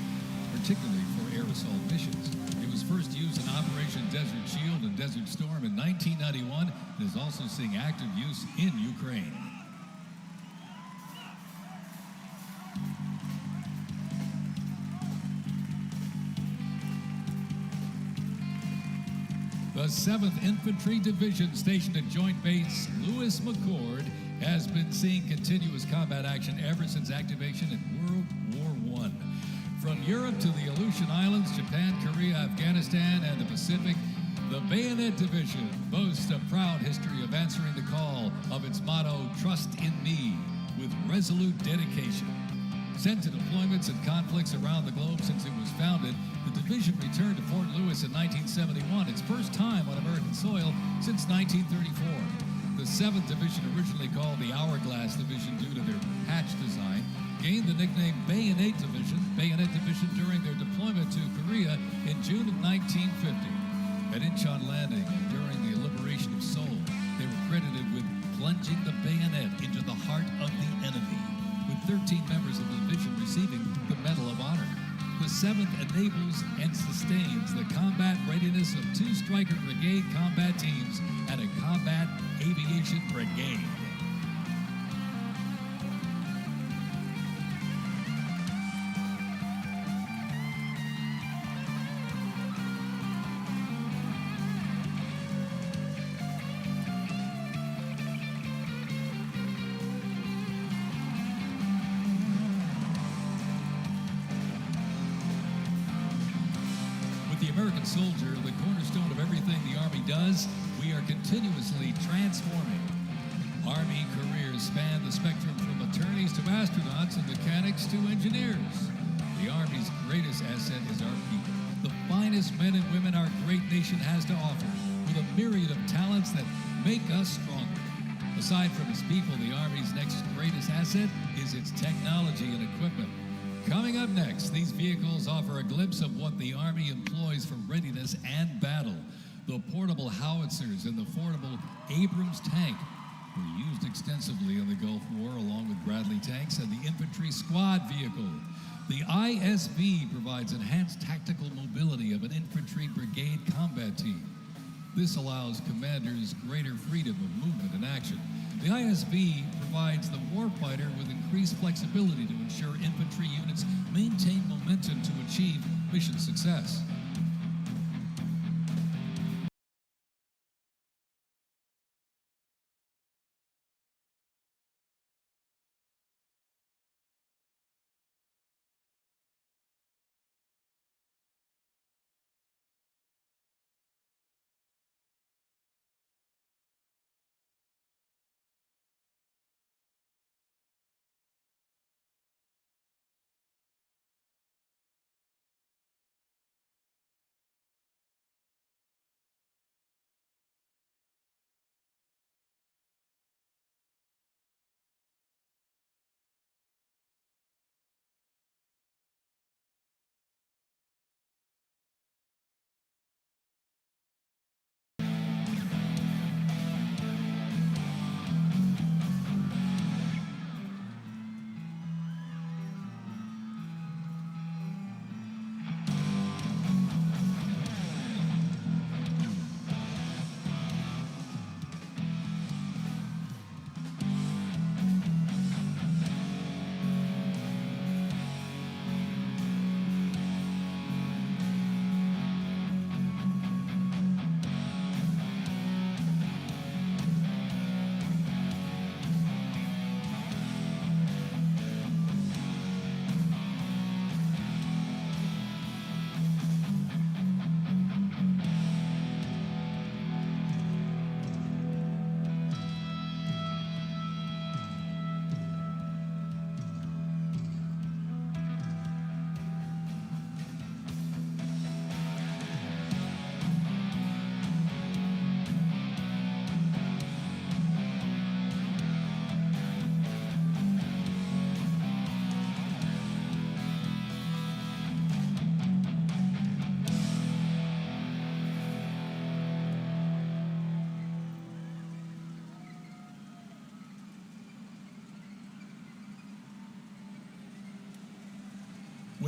Speaker 1: particularly for air assault missions. It was first used in Operation Desert Shield and Desert Storm in 1991 and is also seeing active use in Ukraine. The 7th Infantry Division, stationed at Joint Base Lewis McChord, has been seeing continuous combat action ever since activation in World War I. From Europe to the Aleutian Islands, Japan, Korea, Afghanistan, and the Pacific, the Bayonet Division boasts a proud history of answering the call of its motto, "Trust in Me," with resolute dedication. Sent to deployments and conflicts around the globe since it was founded, the division returned to Fort Lewis in 1971, its first time on American soil since 1934. The 7th Division, originally called the Hourglass Division due to their patch design, gained the nickname Bayonet Division during their deployment to Korea in June of 1950. At Incheon Landing and during the liberation of Seoul, they were credited with plunging the bayonet into the heart of the enemy, with 13 members of the division receiving the Medal of Honor. The 7th enables and sustains the combat readiness of 2 Stryker Brigade combat teams and a combat aviation brigade. The American soldier, the cornerstone of everything the Army does, we are continuously transforming. Army careers span the spectrum from attorneys to astronauts and mechanics to engineers. The Army's greatest asset is our people, the finest men and women our great nation has to offer, with a myriad of talents that make us stronger. Aside from its people, the Army's next greatest asset is its technology and equipment. Coming up next, these vehicles offer a glimpse of what the Army employs for readiness and battle. The portable howitzers and the portable Abrams tank were used extensively in the Gulf War, along with Bradley tanks and the infantry squad vehicle. The ISB provides enhanced tactical mobility of an infantry brigade combat team. This allows commanders greater freedom of movement and action. The ISB provides the warfighter with increased flexibility to ensure infantry units maintain momentum to achieve mission success.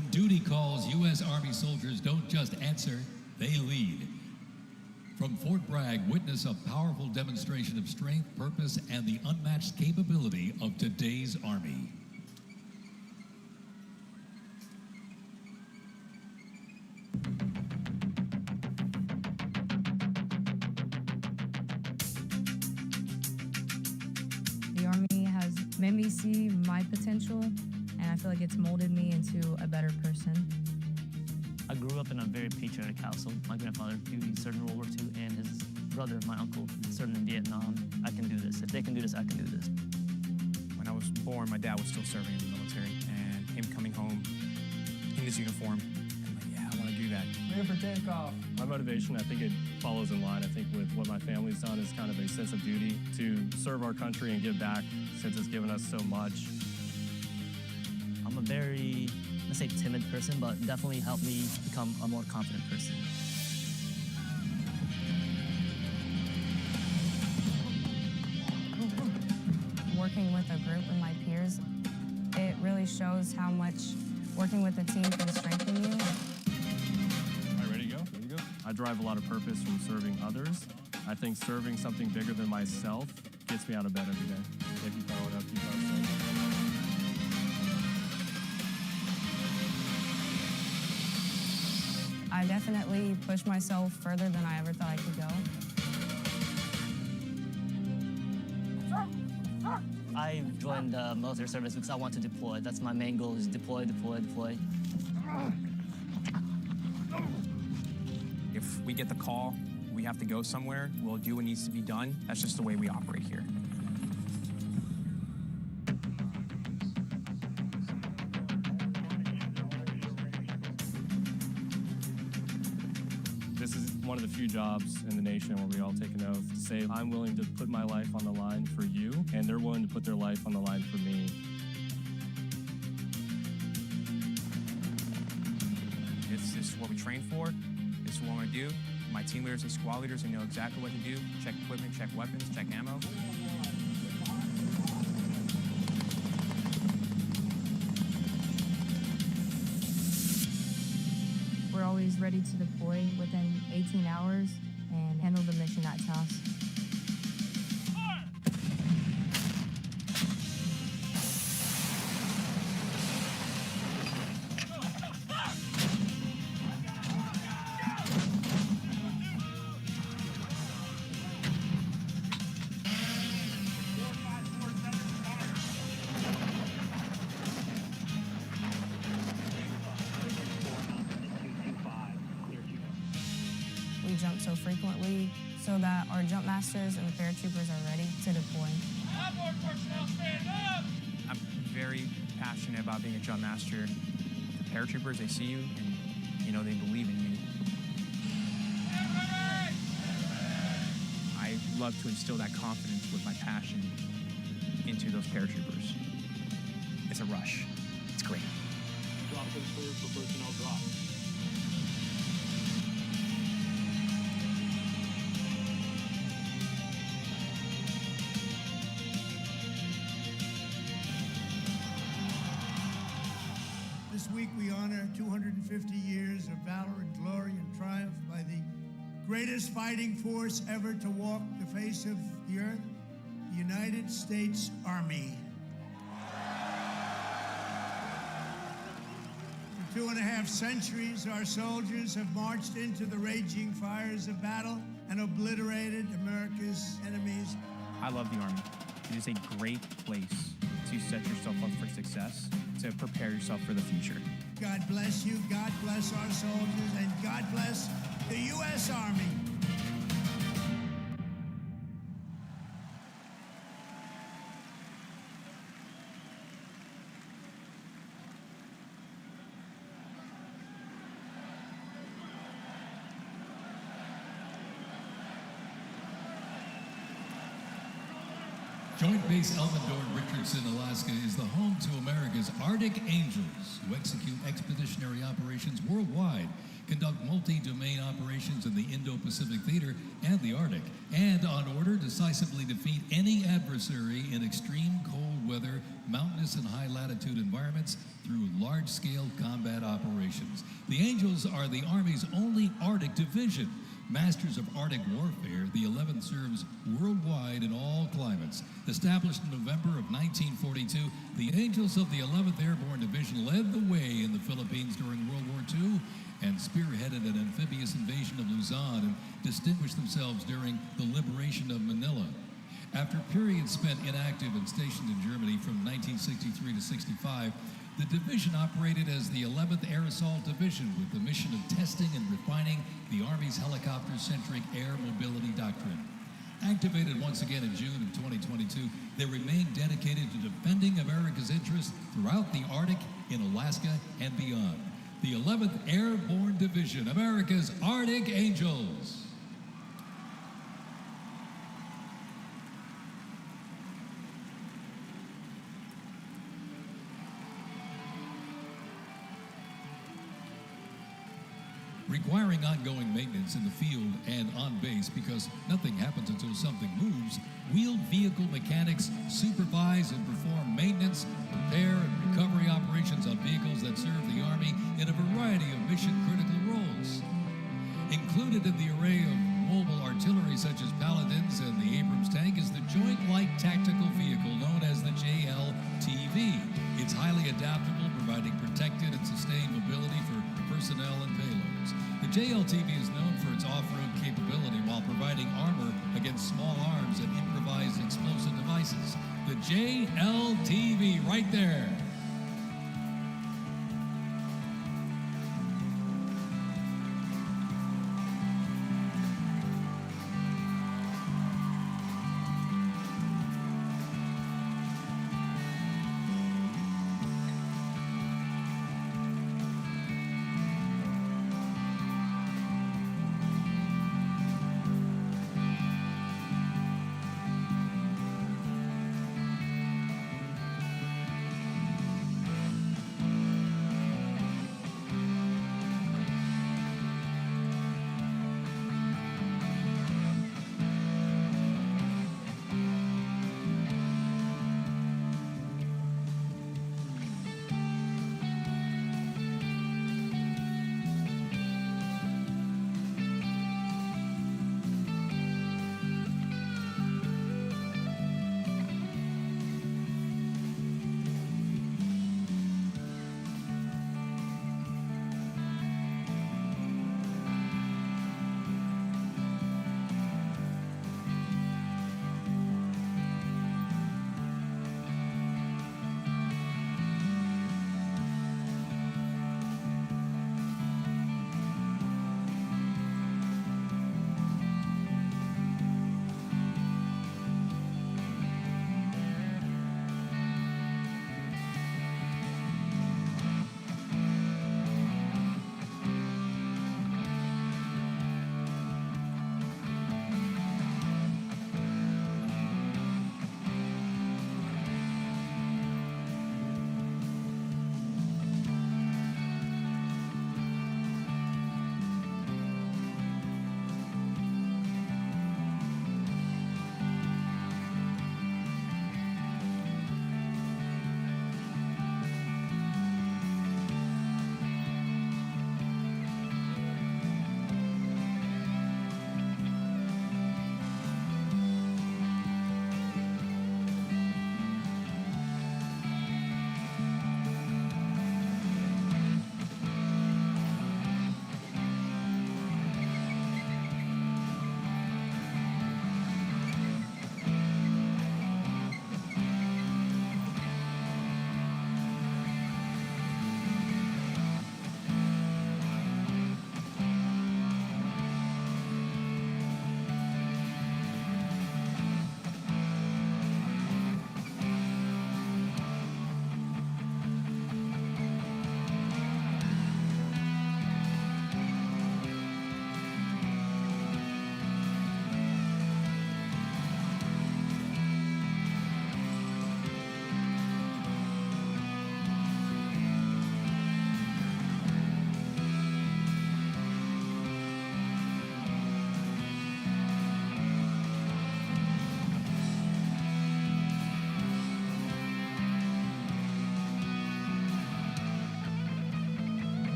Speaker 1: When duty calls, U.S. Army soldiers don't just answer, they lead. From Fort Bragg, witness a powerful demonstration of strength, purpose, and the unmatched capability of today's Army.
Speaker 3: The Army has made me see my potential, and I feel like it's molded me into a better person.
Speaker 4: I grew up in a very patriotic household. My grandfather, he served in World War II, and his brother, my uncle, served in Vietnam. I can do this. If they can do this, I can do this.
Speaker 5: When I was born, my dad was still serving in the military, and him coming home in his uniform, I'm like, yeah, I want to do that.
Speaker 6: Ready for takeoff. My motivation, I think it follows in line. I think with what my family's done is kind of a sense of duty to serve our country and give back since it's given us so much.
Speaker 4: I'm a very, let's say, timid person, but definitely helped me become a more confident person.
Speaker 3: Working with a group with my peers, it really shows how much working with a team can strengthen you.
Speaker 6: All right, ready to go? Ready to go. I derive a lot of purpose from serving others. I think serving something bigger than myself gets me out of bed every day. If you follow it up, you follow it up.
Speaker 3: I definitely pushed myself further than I ever thought I could go.
Speaker 4: I joined the military service because I want to deploy. That's my main goal, is deploy, deploy, deploy.
Speaker 5: If we get the call, we have to go somewhere, we'll do what needs to be done. That's just the way we operate here.
Speaker 6: This is one of the few jobs in the nation where we all take an oath to say, I'm willing to put my life on the line for you, and they're willing to put their life on the line for me.
Speaker 5: This is what we train for. This is what we want to do. My team leaders and squad leaders, they know exactly what to do. Check equipment, check weapons, check ammo.
Speaker 3: We're always ready to deploy within 18 hours and handle the mission at task. We jump so frequently so that our jump masters and the paratroopers are ready to deploy.
Speaker 5: I'm very passionate about being a jump master. The paratroopers, they see you and, you know, they believe in you. I love to instill that confidence with my passion into those paratroopers. It's a rush. It's great.
Speaker 7: Drop is cleared for personnel drop.
Speaker 8: This week we honor 250 years of valor and glory and triumph by the greatest fighting force ever to walk the face of the earth, the United States Army. For 2.5 centuries, our soldiers have marched into the raging fires of battle and obliterated America's enemies.
Speaker 5: I love the Army. It is a great place to set yourself up for success, to prepare yourself for the future.
Speaker 8: God bless you, God bless our soldiers, and God bless the U.S. Army.
Speaker 1: Joint Base Elmendorf-Richardson, Alaska is the home to America's Arctic Angels, who execute expeditionary operations worldwide, conduct multi-domain operations in the Indo-Pacific Theater and the Arctic, and on order decisively defeat any adversary in extreme cold weather, mountainous and high latitude environments through large-scale combat operations. The Angels are the Army's only Arctic division. Masters of Arctic warfare, the 11th serves worldwide in all climates. Established in November of 1942, the Angels of the 11th Airborne Division led the way in the Philippines during World War II and spearheaded an amphibious invasion of Luzon and distinguished themselves during the liberation of Manila. After periods spent inactive and stationed in Germany from 1963 to 65, the division operated as the 11th Air Assault Division with the mission of testing and refining the Army's helicopter-centric air mobility doctrine. Activated once again in June of 2022, they remain dedicated to defending America's interests throughout the Arctic, in Alaska, and beyond. The 11th Airborne Division, America's Arctic Angels. Requiring ongoing maintenance in the field and on base because nothing happens until something moves, wheeled vehicle mechanics supervise and perform maintenance, repair, and recovery operations on vehicles that serve the Army in a variety of mission-critical roles. Included in the array of mobile artillery such as Paladins and the Abrams tank is the Joint Light Tactical Vehicle known as the JLTV. It's highly adaptable, providing protected and sustained mobility for personnel and payloads. The JLTV is known for its off-road capability while providing armor against small arms and improvised explosive devices. The JLTV right there.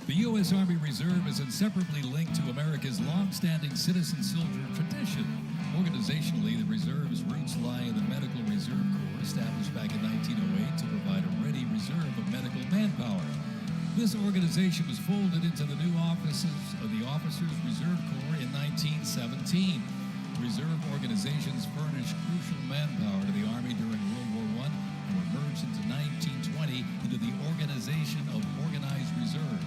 Speaker 1: The U.S. Army Reserve is inseparably linked to America's long-standing citizen soldier tradition. Organizationally, the Reserve's roots lie in the Medical Reserve Corps, established back in 1908 to provide a ready reserve of medical manpower. This organization was folded into the new offices of the Officers Reserve Corps in 1917. Reserve organizations furnished crucial manpower to the Army during World War I and were merged into 1920 into the Organization of Organized Reserve.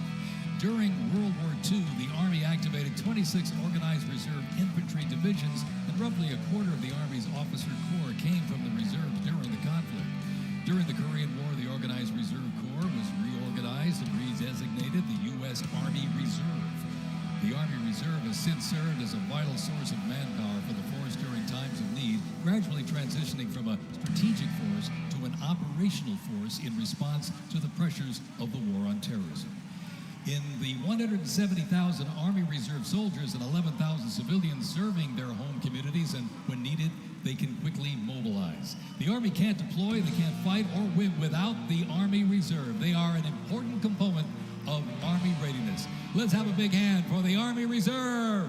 Speaker 1: During World War II, the Army activated 26 organized reserve infantry divisions, and roughly a quarter of the Army's officer corps came from the reserves during the conflict. During the Korean War, the Organized Reserve Corps was reorganized and redesignated the U.S. Army Reserve. The Army Reserve has since served as a vital source of manpower for the force during times of need, gradually transitioning from a strategic force to an operational force in response to the pressures of the war on terrorism. In the 170,000 Army Reserve soldiers and 11,000 civilians serving their home communities, and when needed, they can quickly mobilize. The Army can't deploy, they can't fight or win without the Army Reserve. They are an important component of Army readiness. Let's have a big hand for the Army Reserve.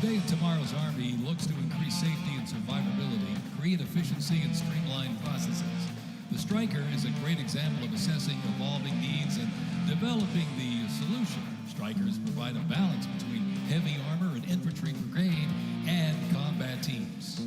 Speaker 1: Today and tomorrow's Army looks to increase safety and survivability, create efficiency, and streamline processes. The Stryker is a great example of assessing evolving needs and developing the solution. Strykers provide a balance between heavy armor and infantry brigade and combat teams.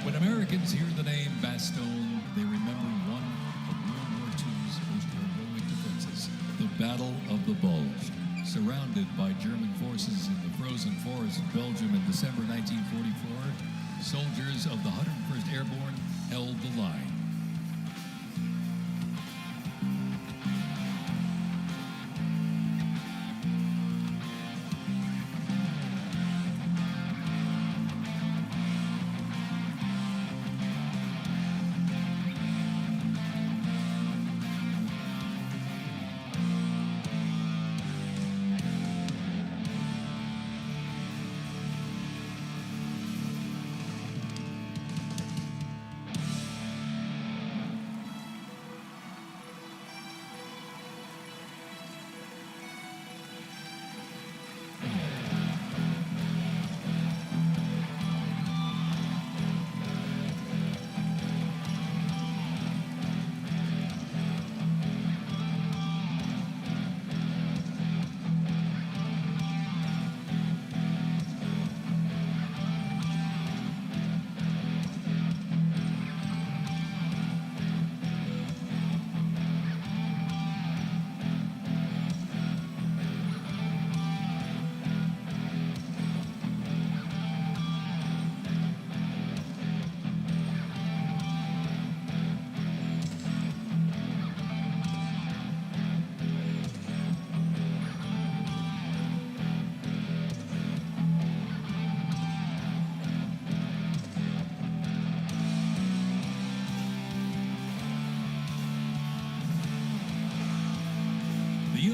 Speaker 1: When Americans hear the name Bastogne, they remember one of World War II's most heroic defenses, the Battle of the Bulge. Surrounded by German forces in the frozen forests of Belgium in December 1944, soldiers of the 101st Airborne held the line.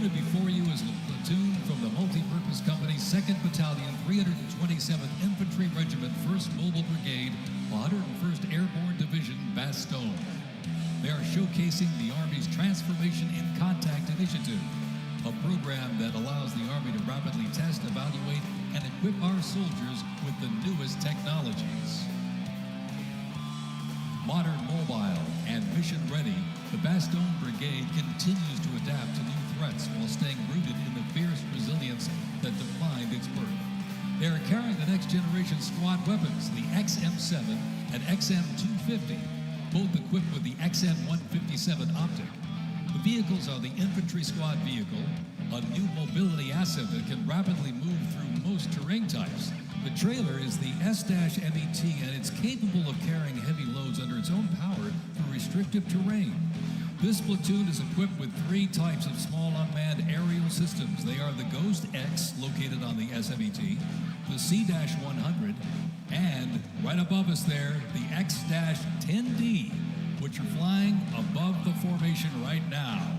Speaker 1: Presented before you is a platoon from the multi-purpose company's 2nd Battalion, 327th Infantry Regiment, 1st Mobile Brigade, 101st Airborne Division, Bastogne. They are showcasing the Army's Transformation in Contact Initiative, a program that allows the Army to rapidly test, evaluate, and equip our soldiers with the newest technologies. Modern, mobile, and mission-ready, the Bastogne Brigade continues to adapt to new threats while staying rooted in the fierce resilience that defined its birth. They are carrying the next-generation squad weapons, the XM7 and XM250, both equipped with the XM157 optic. The vehicles are the infantry squad vehicle, a new mobility asset that can rapidly move through most terrain types. The trailer is the S-MET, and it's capable of carrying heavy loads under its own power through restrictive terrain. This platoon is equipped with 3 types of small unmanned aerial systems. They are the Ghost X, located on the S-MET, the C-100, and right above us there, the X-10D, which are flying above the formation right now.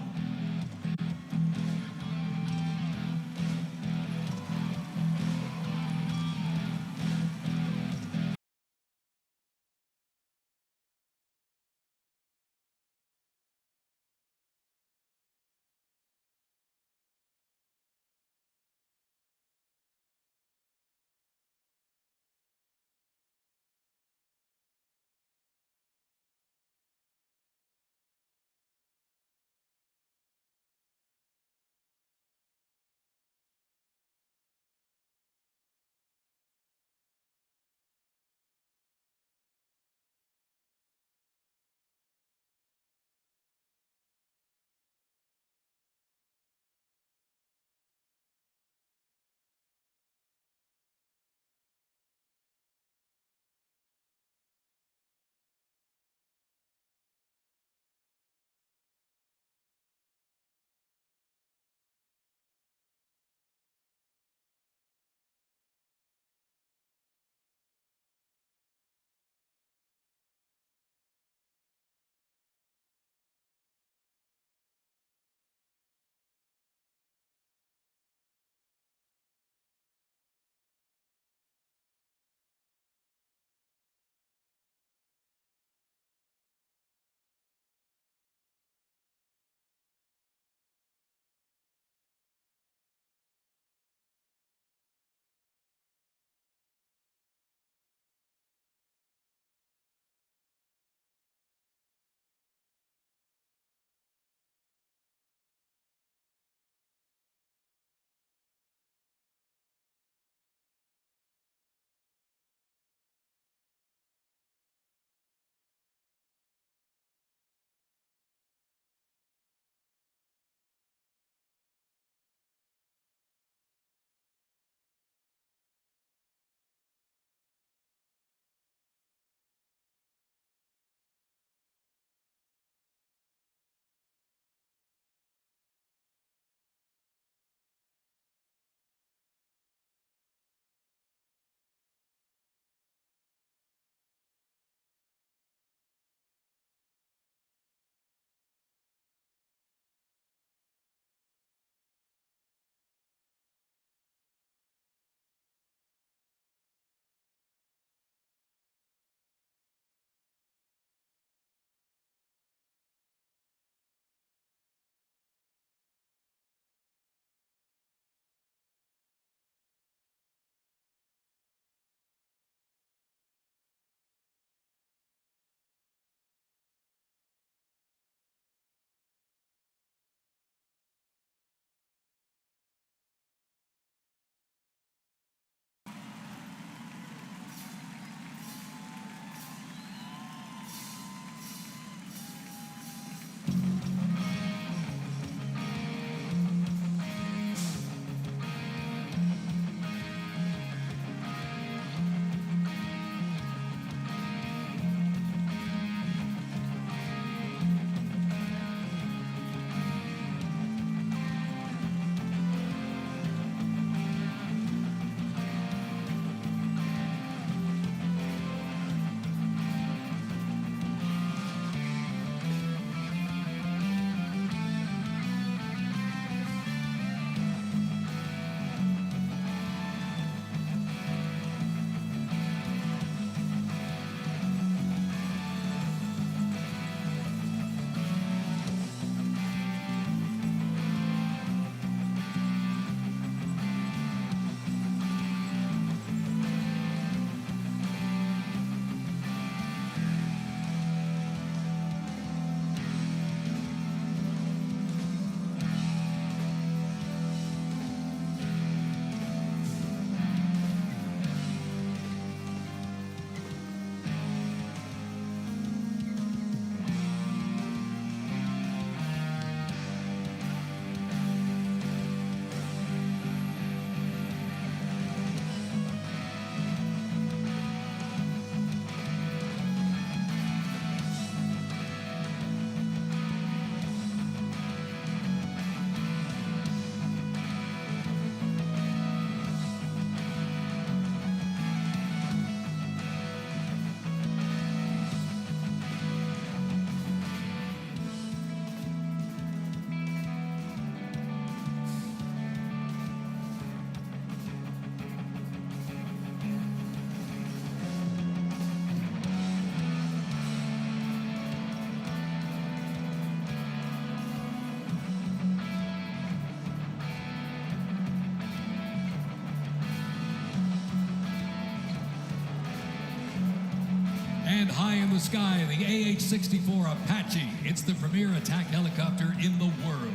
Speaker 1: the sky, the AH-64 Apache. It's the premier attack helicopter in the world.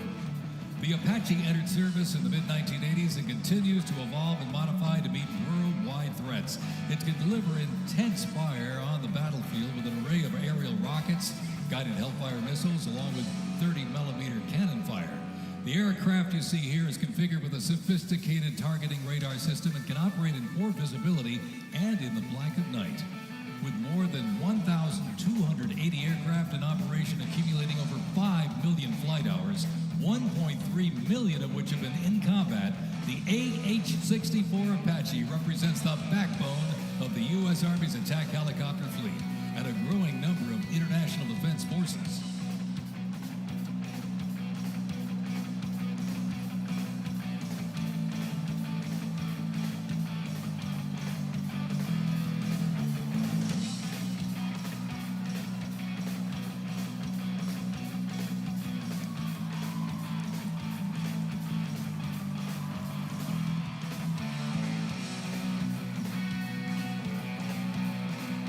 Speaker 1: The Apache entered service in the mid-1980s and continues to evolve and modify to meet worldwide threats. It can deliver intense fire on the battlefield with an array of aerial rockets, guided Hellfire missiles, along with 30-millimeter cannon fire. The aircraft you see here is configured with a sophisticated targeting radar system and can operate in poor visibility and in the black of night. With more than 1,280 aircraft in operation accumulating over 5 million flight hours, 1.3 million of which have been in combat, the AH-64 Apache represents the backbone of the U.S. Army's attack helicopter fleet and a growing number of international defense forces.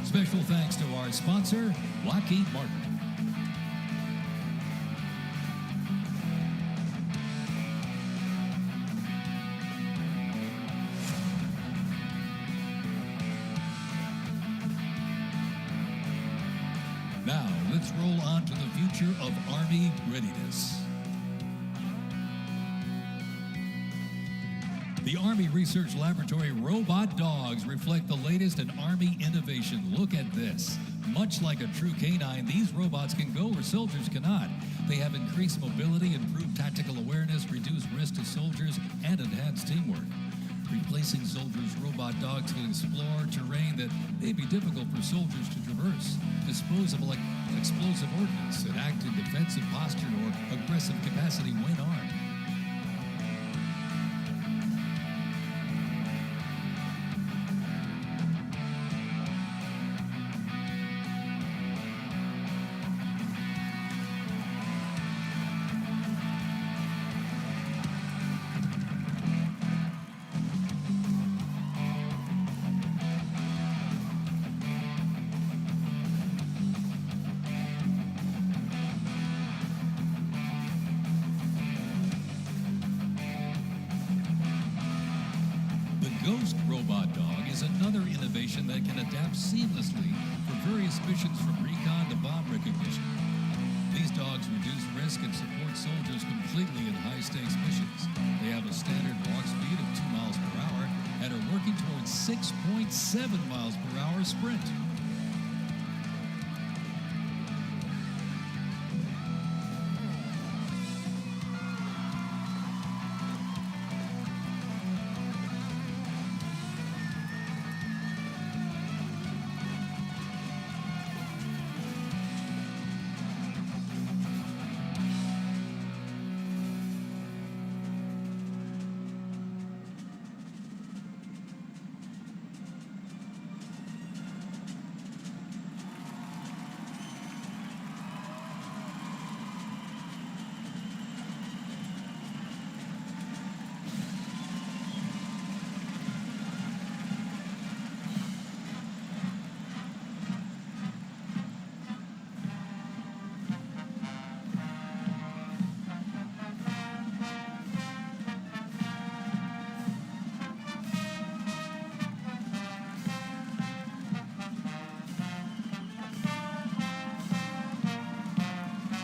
Speaker 1: Special thanks to our sponsor, Lockheed Martin. Now, let's roll on to the future of Army readiness. The Army Research Laboratory robot dogs reflect the latest in Army innovation. Look at this. Much like a true canine, these robots can go where soldiers cannot. They have increased mobility, improved tactical awareness, reduced risk to soldiers, and enhanced teamwork. Replacing soldiers, robot dogs can explore terrain that may be difficult for soldiers to traverse, dispose of explosive ordnance, and act in defensive posture or aggressive capacity when armed. Ghost Robot Dog is another innovation that can adapt seamlessly for various missions from recon to bomb recognition. These dogs reduce risk and support soldiers completely in high-stakes missions. They have a standard walk speed of 2 miles per hour and are working towards 6.7 miles per hour sprint.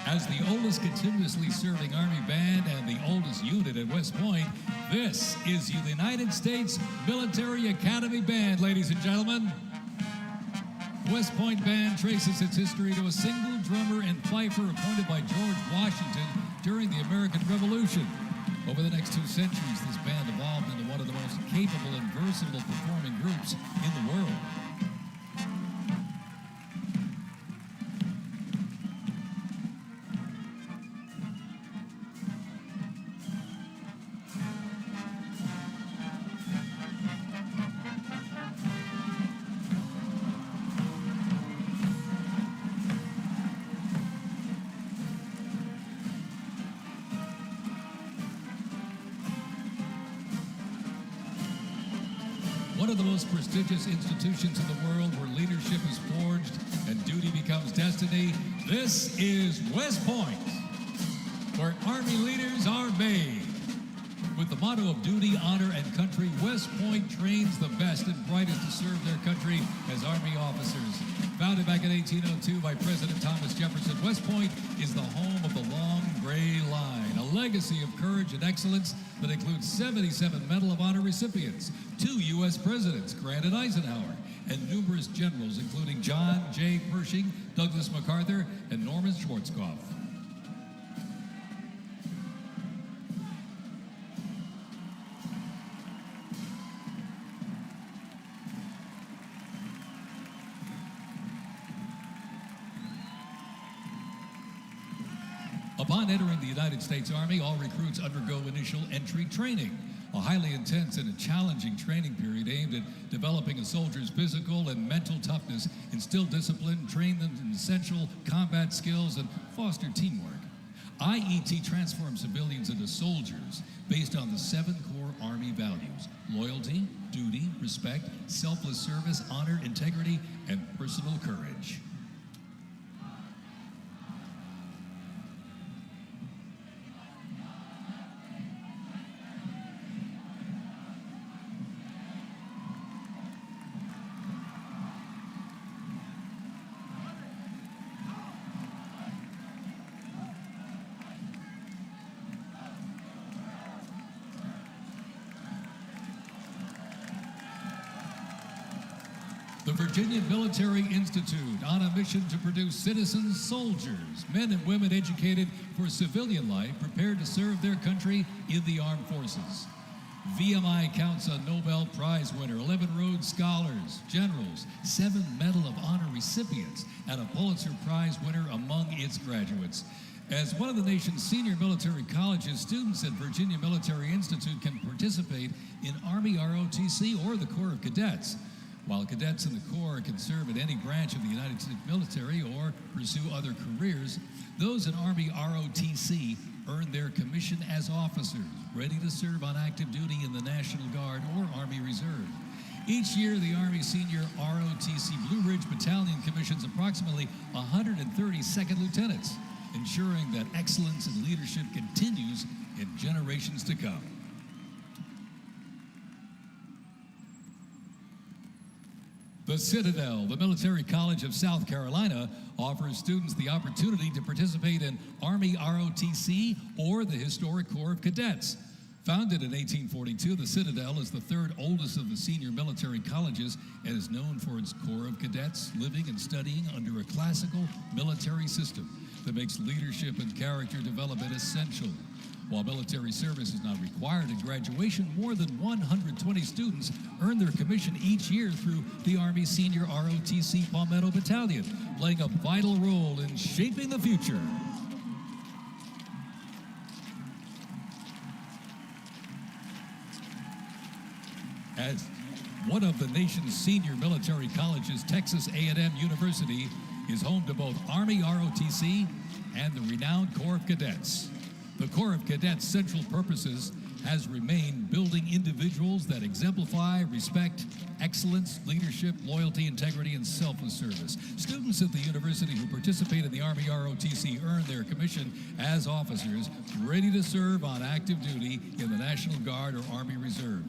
Speaker 1: As the oldest continuously serving Army band and the oldest unit at West Point, this is the United States Military Academy Band, ladies and gentlemen. West Point Band traces its history to a single drummer and fifer appointed by George Washington during the American Revolution. Over the next 2 centuries, this band evolved into one of the most capable and versatile performing groups in the world. One one of the most prestigious institutions in the world where leadership is forged and duty becomes destiny. This is West Point, where Army leaders are made. With the motto of duty, honor, and country, West Point trains the best and brightest to serve their country as Army officers. Founded back in 1802 by President Thomas Jefferson, West Point is the home of the Long Gray Line, a legacy of courage and excellence that includes 77 Medal of Honor recipients, 2 U.S. presidents, Grant and Eisenhower, and numerous generals, including John J. Pershing, Douglas MacArthur, and Norman Schwarzkopf. Upon entering the United States Army, all recruits undergo initial entry training, a highly intense and a challenging training period aimed at developing a soldier's physical and mental toughness, instill discipline, train them in essential combat skills, and foster teamwork. IET transforms civilians into soldiers based on the 7 core Army values: loyalty, duty, respect, selfless service, honor, integrity, and personal courage. The Virginia Military Institute, on a mission to produce citizen soldiers, men and women educated for civilian life, prepared to serve their country in the armed forces. VMI counts a Nobel Prize winner, 11 Rhodes Scholars, generals, 7 Medal of Honor recipients, and a Pulitzer Prize winner among its graduates. As one of the nation's senior military colleges, students at Virginia Military Institute can participate in Army ROTC or the Corps of Cadets. While cadets in the Corps can serve in any branch of the United States military or pursue other careers, those in Army ROTC earn their commission as officers, ready to serve on active duty in the National Guard or Army Reserve. Each year, the Army Senior ROTC Blue Ridge Battalion commissions approximately 130 second lieutenants, ensuring that excellence in leadership continues in generations to come. The Citadel, the Military College of South Carolina, offers students the opportunity to participate in Army ROTC or the Historic Corps of Cadets. Founded in 1842, the Citadel is the 3rd oldest of the senior military colleges and is known for its Corps of Cadets living and studying under a classical military system that makes leadership and character development essential. While military service is not required at graduation, more than 120 students earn their commission each year through the Army Senior ROTC Palmetto Battalion, playing a vital role in shaping the future. As one of the nation's senior military colleges, Texas A&M University is home to both Army ROTC and the renowned Corps of Cadets. The Corps of Cadets' central purposes has remained building individuals that exemplify respect, excellence, leadership, loyalty, integrity, and selfless service. Students at the university who participate in the Army ROTC earn their commission as officers ready to serve on active duty in the National Guard or Army Reserve.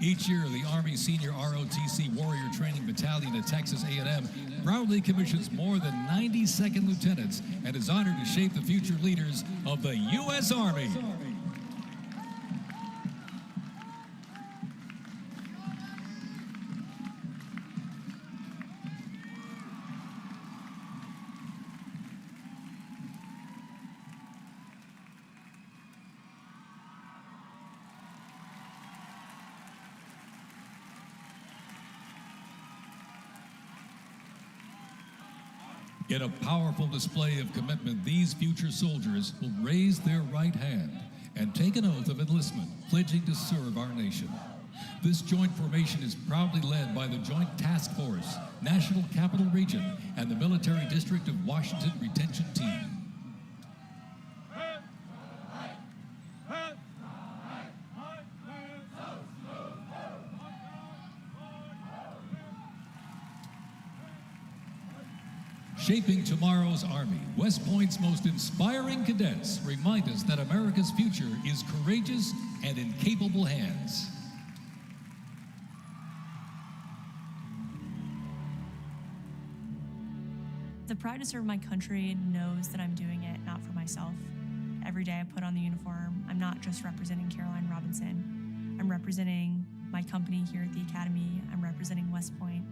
Speaker 1: Each year, the Army Senior ROTC Warrior Training Battalion at Texas A&M proudly commissions more than 90 second lieutenants and is honored to shape the future leaders of the U.S. Army. In a powerful display of commitment, these future soldiers will raise their right hand and take an oath of enlistment, pledging to serve our nation. This joint formation is proudly led by the Joint Task Force, National Capital Region, and the Military District of Washington Retention Team. Shaping tomorrow's Army, West Point's most inspiring cadets remind us that America's future is courageous and in capable hands.
Speaker 9: The pride to serve my country knows that I'm doing it not for myself. Every day I put on the uniform, I'm not just representing Caroline Robinson. I'm representing my company here at the Academy. I'm representing West Point.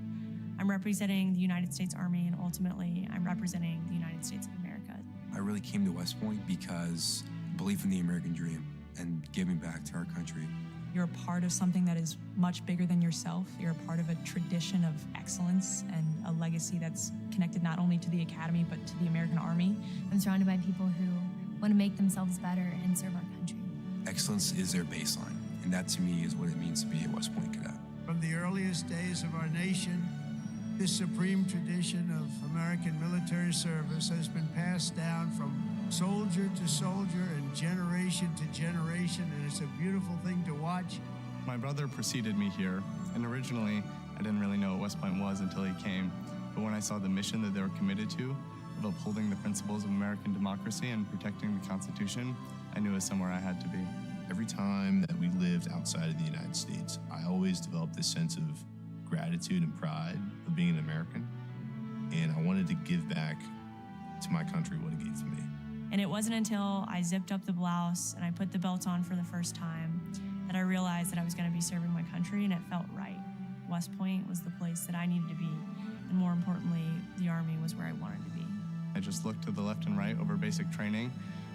Speaker 9: I'm representing the United States Army, and ultimately, I'm representing the United States of America.
Speaker 10: I really came to West Point because belief in the American dream and giving back to our country.
Speaker 11: You're a part of something that is much bigger than yourself. You're a part of a tradition of excellence and a legacy that's connected not only to the Academy, but to the American Army.
Speaker 12: I'm surrounded by people who want to make themselves better and serve our country.
Speaker 10: Excellence is their baseline, and that to me is what it means to be a West Point cadet.
Speaker 8: From the earliest days of our nation, this supreme tradition of American military service has been passed down from soldier to soldier and generation to generation, and it's a beautiful thing to watch.
Speaker 13: My brother preceded me here, and originally I didn't really know what West Point was until he came. But when I saw the mission that they were committed to, of upholding the principles of American democracy and protecting the Constitution, I knew it was somewhere I had to be.
Speaker 14: Every time that we lived outside of the United States, I always developed this sense of gratitude and pride of being an American, and I wanted to give back to my country what it gave to me.
Speaker 9: And it wasn't until I zipped up the blouse and I put the belt on for the first time that I realized that I was going to be serving my country, and it felt right. West Point was the place that I needed to be, and more importantly, the Army was where I wanted to be.
Speaker 13: I just looked to the left and right over basic training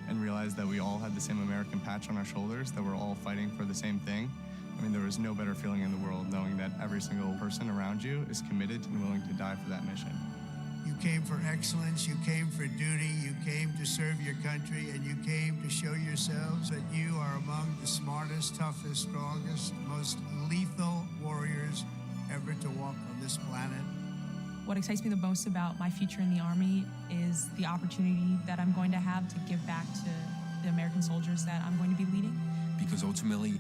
Speaker 13: and realized that we all had the same American patch on our shoulders, that we're all fighting for the same thing. I mean, there was no better feeling in the world knowing that every single person around you is committed and willing to die for that mission.
Speaker 8: You came for excellence, you came for duty, you came to serve your country, and you came to show yourselves that you are among the smartest, toughest, strongest, most lethal warriors ever to walk on this planet.
Speaker 11: What excites me the most about my future in the Army is the opportunity that I'm going to have to give back to the American soldiers that I'm going to be leading.
Speaker 10: Because ultimately,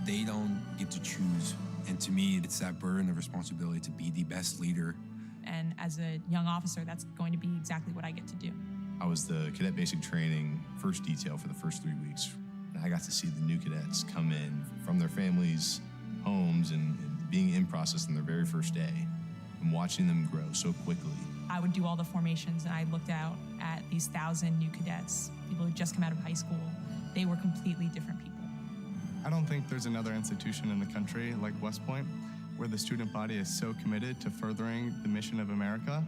Speaker 10: they don't get to choose. And to me, it's that burden of responsibility to be the best leader.
Speaker 11: And as a young officer, that's going to be exactly what I get to do.
Speaker 14: I was the cadet basic training first detail for the first 3 weeks. And I got to see the new cadets come in from their families' homes and being in process on their very first day and watching them grow so quickly.
Speaker 11: I would do all the formations, and I looked out at these 1,000 new cadets, people who just come out of high school. They were completely different people.
Speaker 13: I don't think there's another institution in the country like West Point where the student body is so committed to furthering the mission of America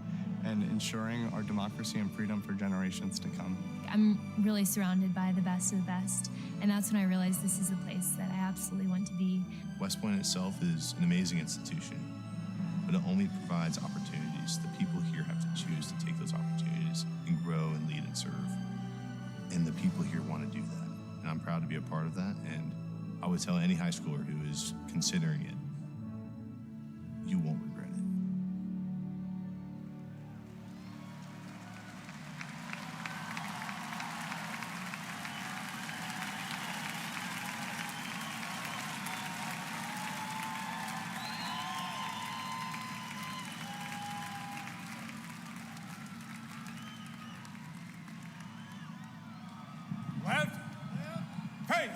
Speaker 13: and ensuring our democracy and freedom for generations to come.
Speaker 12: I'm really surrounded by the best of the best, and that's when I realized this is a place that I absolutely want to be.
Speaker 14: West Point itself is an amazing institution, but it only provides opportunities. The people here have to choose to take those opportunities and grow and lead and serve. And the people here want to do that. And I'm proud to be a part of that. And I would tell any high schooler who is considering it, you won't regret it.
Speaker 7: Left. Pace.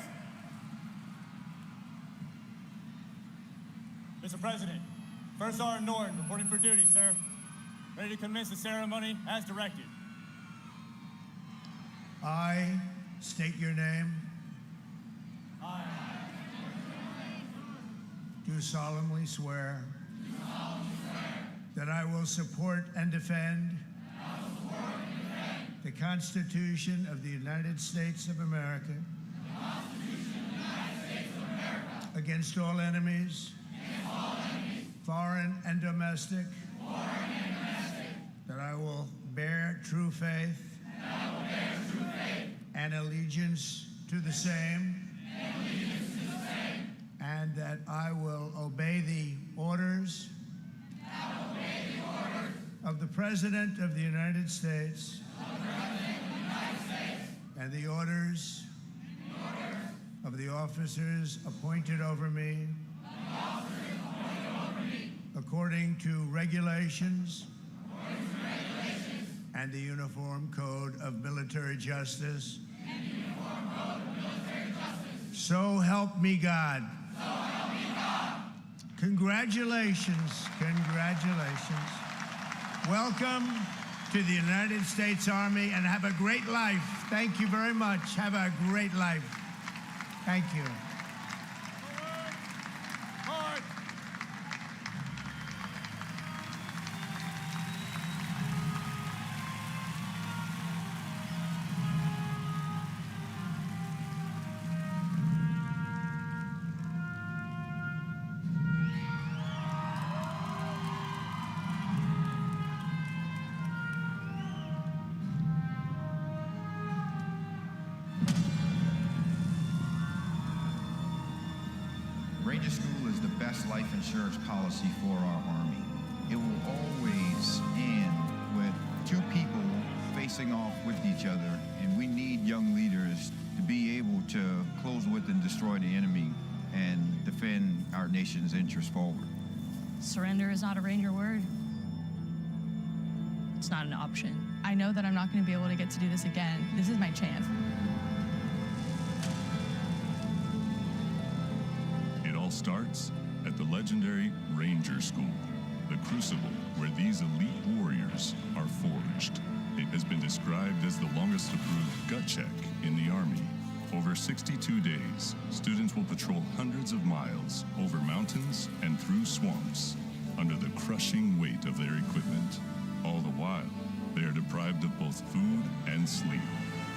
Speaker 7: Mr. President, First Sergeant Norton reporting for duty, sir. Ready to commence the ceremony as directed.
Speaker 8: I state your name.
Speaker 7: I
Speaker 8: Do solemnly swear that I will support and defend the Constitution of the United States of America against all enemies, foreign and domestic, that I will bear true faith and allegiance to the same, and that I will obey the orders of the President of the United States and the orders of the officers appointed over me according to regulations and the Uniform Code of Military Justice. So help me God. So help me God. Congratulations, congratulations. Welcome to the United States Army, and have a great life. Thank you very much. Have a great life. Thank you.
Speaker 15: Ranger School is the best life insurance policy for our Army. It will always end with two people facing off with each other, and we need young leaders to be able to close with and destroy the enemy and defend our nation's interests forward.
Speaker 16: Surrender is not a Ranger word. It's not an option. I know that I'm not going to be able to get to do this again. This is my chance.
Speaker 17: All starts at the legendary Ranger School, the crucible where these elite warriors are forged. It has been described as the longest approved gut check in the Army. Over 62 days, students will patrol hundreds of miles over mountains and through swamps under the crushing weight of their equipment. All the while, they are deprived of both food and sleep,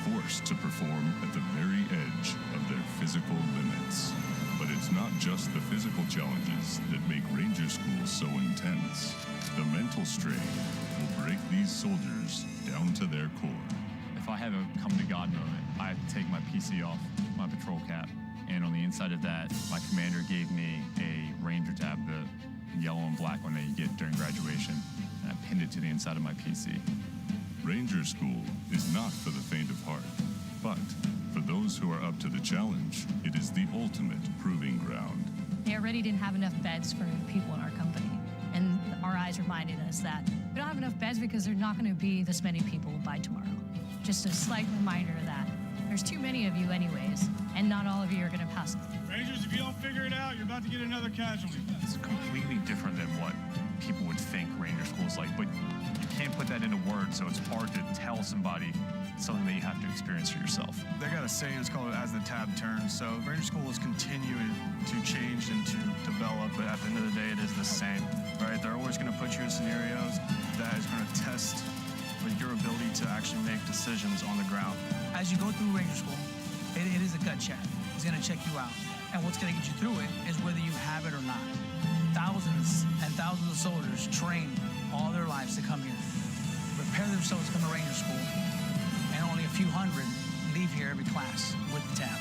Speaker 17: forced to perform at the very edge of their physical limits. But it's not just the physical challenges that make Ranger School so intense. The mental strain will break these soldiers down to their core.
Speaker 18: If I have a come to God moment, I have to take my PC off my patrol cap. And on the inside of that, my commander gave me a Ranger tab, the yellow and black one that you get during graduation. And I pinned it to the inside of my PC.
Speaker 17: Ranger School is not for the faint of heart, but for those who are up to the challenge, it is the ultimate proving ground.
Speaker 16: They already didn't have enough beds for people in our company. And our eyes reminded us that we don't have enough beds because there's not going to be this many people by tomorrow. Just a slight reminder that there's too many of you anyways, and not all of you are going to pass.
Speaker 7: Rangers, if you don't figure it out, you're about to get another casualty.
Speaker 18: It's completely different than what people would think Ranger School is like, but you can't put that into words, so it's hard to tell somebody something that you have to experience for yourself.
Speaker 13: They got a saying, it's called as the tab turns. So Ranger School is continuing to change and to develop, but at the end of the day, it is the same, right? They're always going to put you in scenarios that is going to test your ability to actually make decisions on the ground.
Speaker 19: As you go through Ranger School, it is a gut check. It's going to check you out. And what's going to get you through it is whether you have it or not. Thousands and thousands of soldiers train all their lives to come here, prepare themselves to come to Ranger School, and only a few hundred leave here every class with the tab.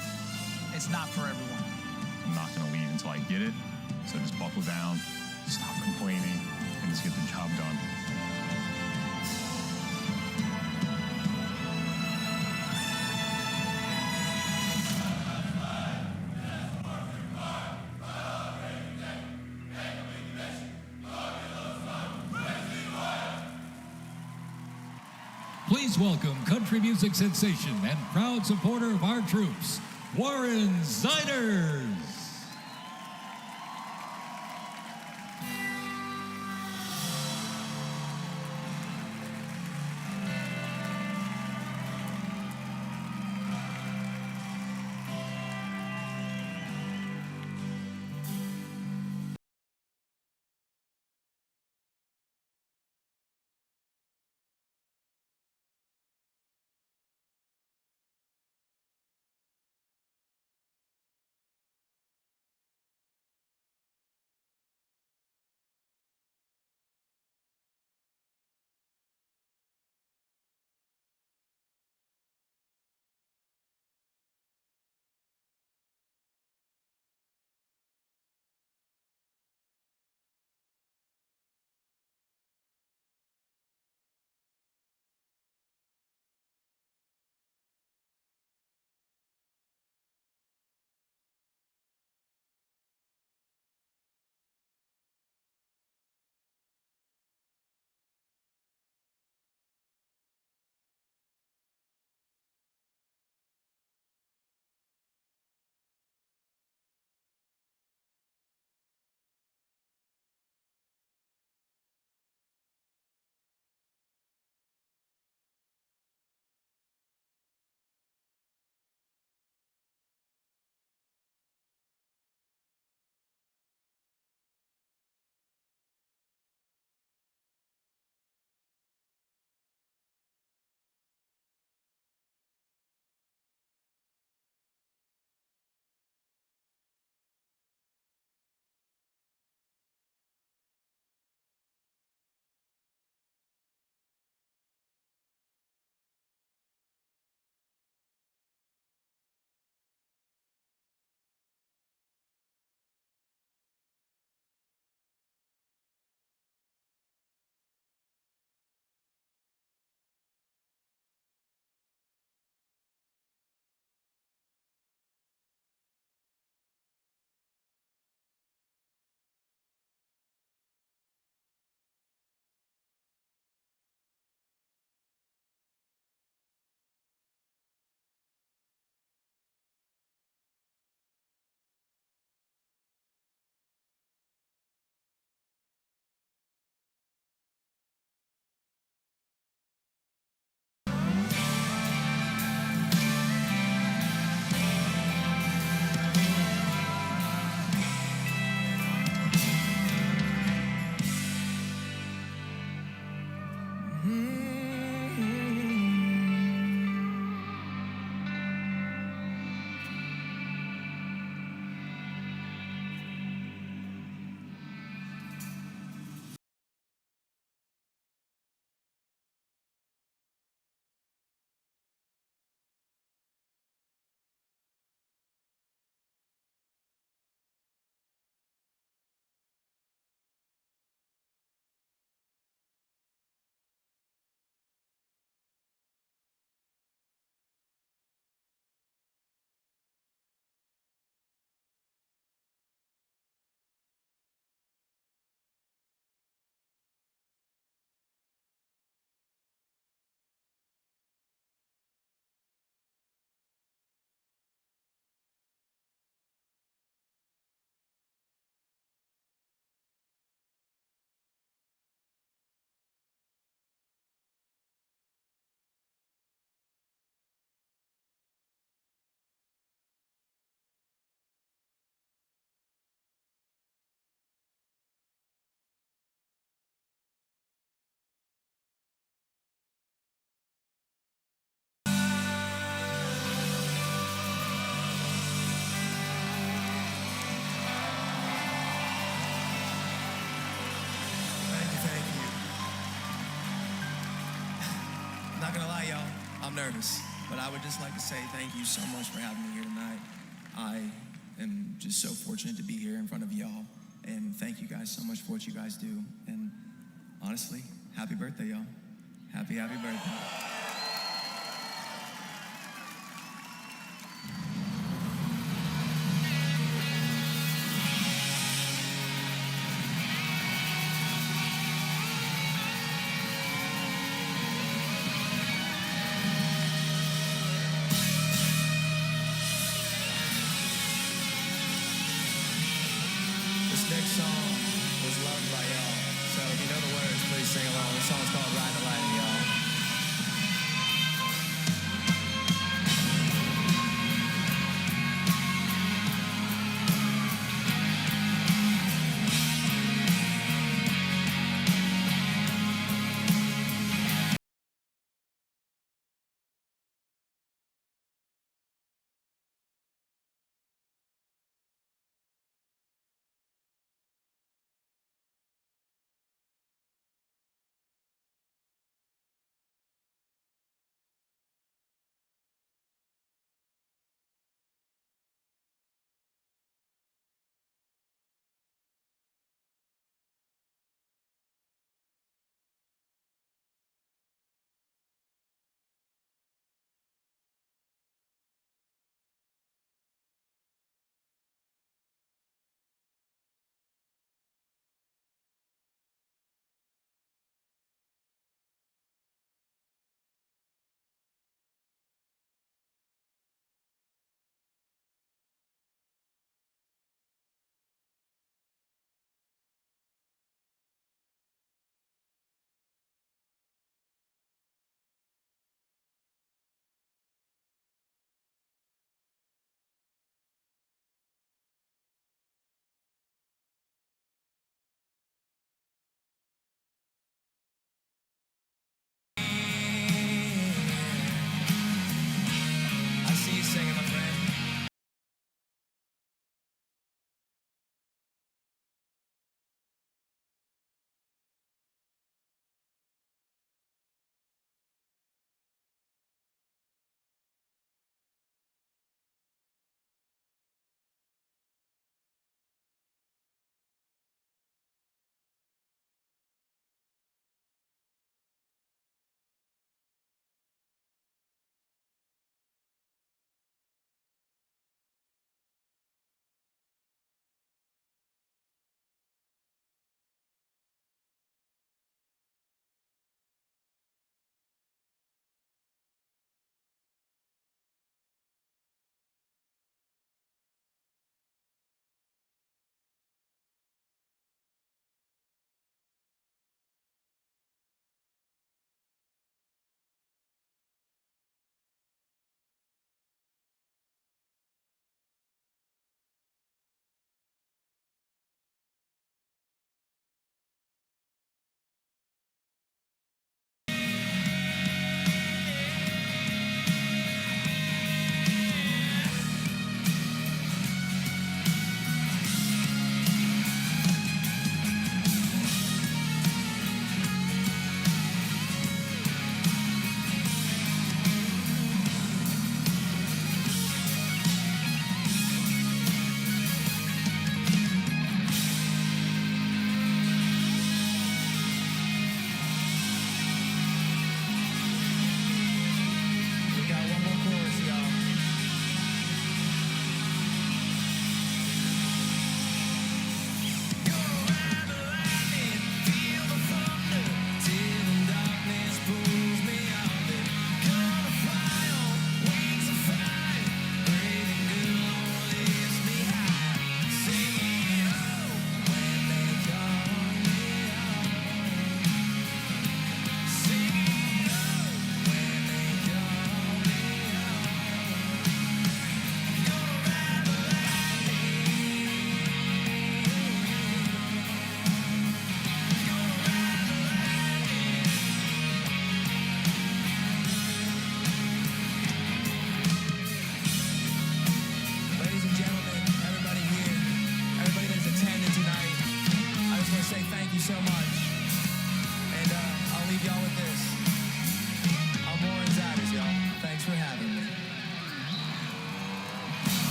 Speaker 19: It's not for everyone.
Speaker 18: I'm not going to leave until I get it, so just buckle down, stop complaining, and just get the job done.
Speaker 1: Please welcome country music sensation and proud supporter of our troops, Warren Ziders.
Speaker 20: I'm nervous, but I would just like to say thank you so much for having me here tonight. I am just so fortunate to be here in front of y'all, and thank you guys so much for what you guys do. And honestly, happy birthday, y'all. Happy birthday. This next song was loved by y'all, so if you know the words, please sing along. This song's called Ride the Lightning, y'all.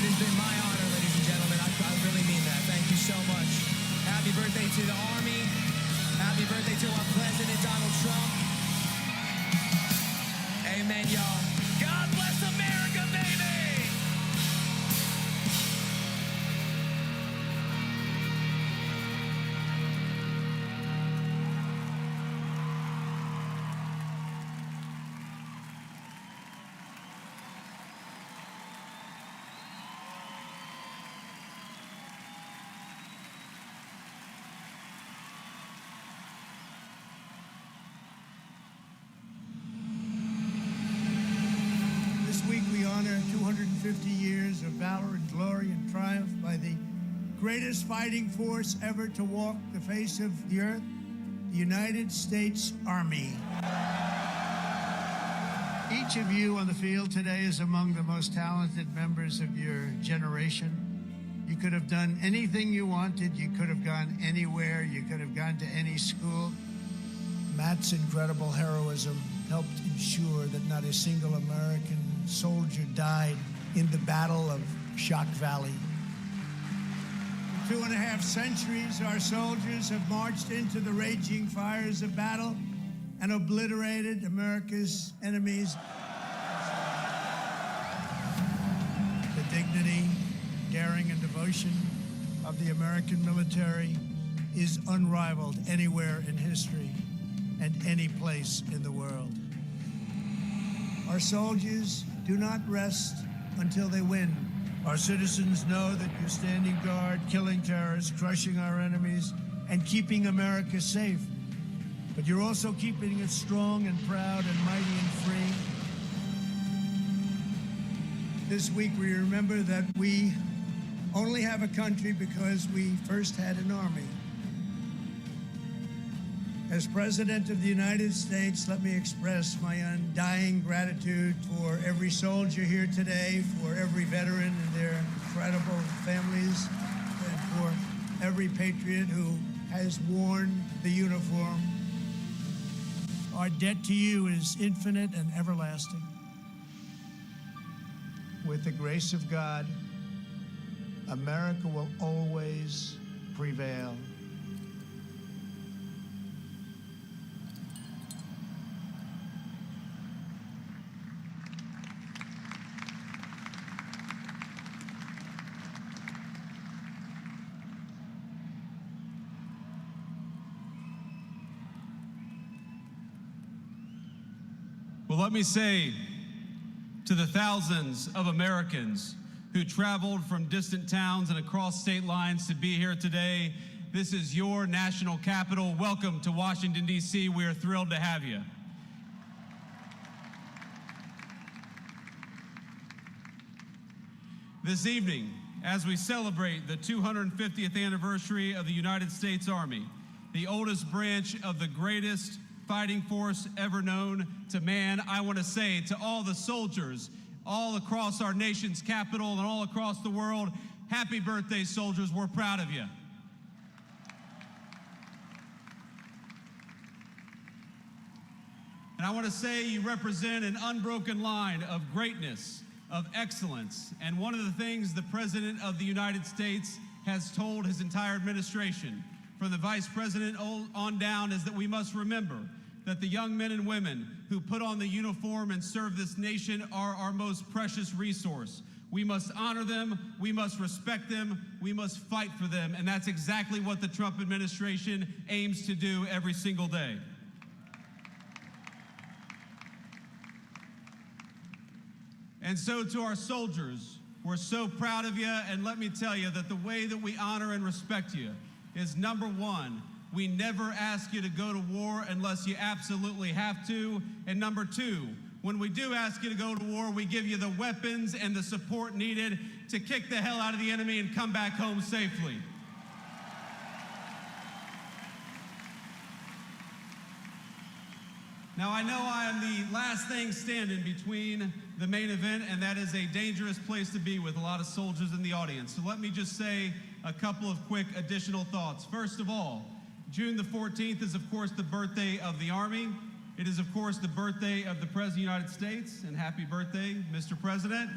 Speaker 20: has been my honor, ladies and gentlemen. I really mean that. Thank you so much. Happy birthday to the Army. Happy birthday to our President, Donald Trump. Amen, y'all. God bless America, baby!
Speaker 8: This week we honor 250 years of valor and glory and triumph by the greatest fighting force ever to walk the face of the earth, the United States Army. Each of you on the field today is among the most talented members of your generation. You could have done anything you wanted. You could have gone anywhere. You could have gone to any school. Matt's incredible heroism helped ensure that not a single American soldier died in the Battle of Shock Valley. For 2.5 centuries, our soldiers have marched into the raging fires of battle and obliterated America's enemies. The dignity, daring, and devotion of the American military is unrivaled anywhere in history and any place in the world. Our soldiers do not rest until they win. Our citizens know that you're standing guard, killing terrorists, crushing our enemies, and keeping America safe. But you're also keeping it strong and proud and mighty and free. This week we remember that we only have a country because we first had an army. As President of the United States, let me express my undying gratitude for every soldier here today, for every veteran and their incredible families, and for every patriot who has worn the uniform. Our debt to you is infinite and everlasting. With the grace of God, America will always prevail.
Speaker 21: Well, let me say to the thousands of Americans who traveled from distant towns and across state lines to be here today, this is your national capital. Welcome to Washington, D.C. We are thrilled to have you. This evening, as we celebrate the 250th anniversary of the United States Army, the oldest branch of the greatest fighting force ever known to man, I want to say to all the soldiers all across our nation's capital and all across the world, happy birthday, soldiers. We're proud of you. And I want to say you represent an unbroken line of greatness, of excellence. And one of the things the President of the United States has told his entire administration, from the Vice President on down, is that we must remember that the young men and women who put on the uniform and serve this nation are our most precious resource. We must honor them, we must respect them, we must fight for them, and that's exactly what the Trump administration aims to do every single day. And so to our soldiers, we're so proud of you, and let me tell you that the way that we honor and respect you is, number one, we never ask you to go to war unless you absolutely have to. And number two, when we do ask you to go to war, we give you the weapons and the support needed to kick the hell out of the enemy and come back home safely. Now, I know I am the last thing standing between the main event, and that is a dangerous place to be with a lot of soldiers in the audience. So let me just say a couple of quick additional thoughts. First of all, June the 14th is, of course, the birthday of the Army. It is, of course, the birthday of the President of the United States, and happy birthday, Mr. President.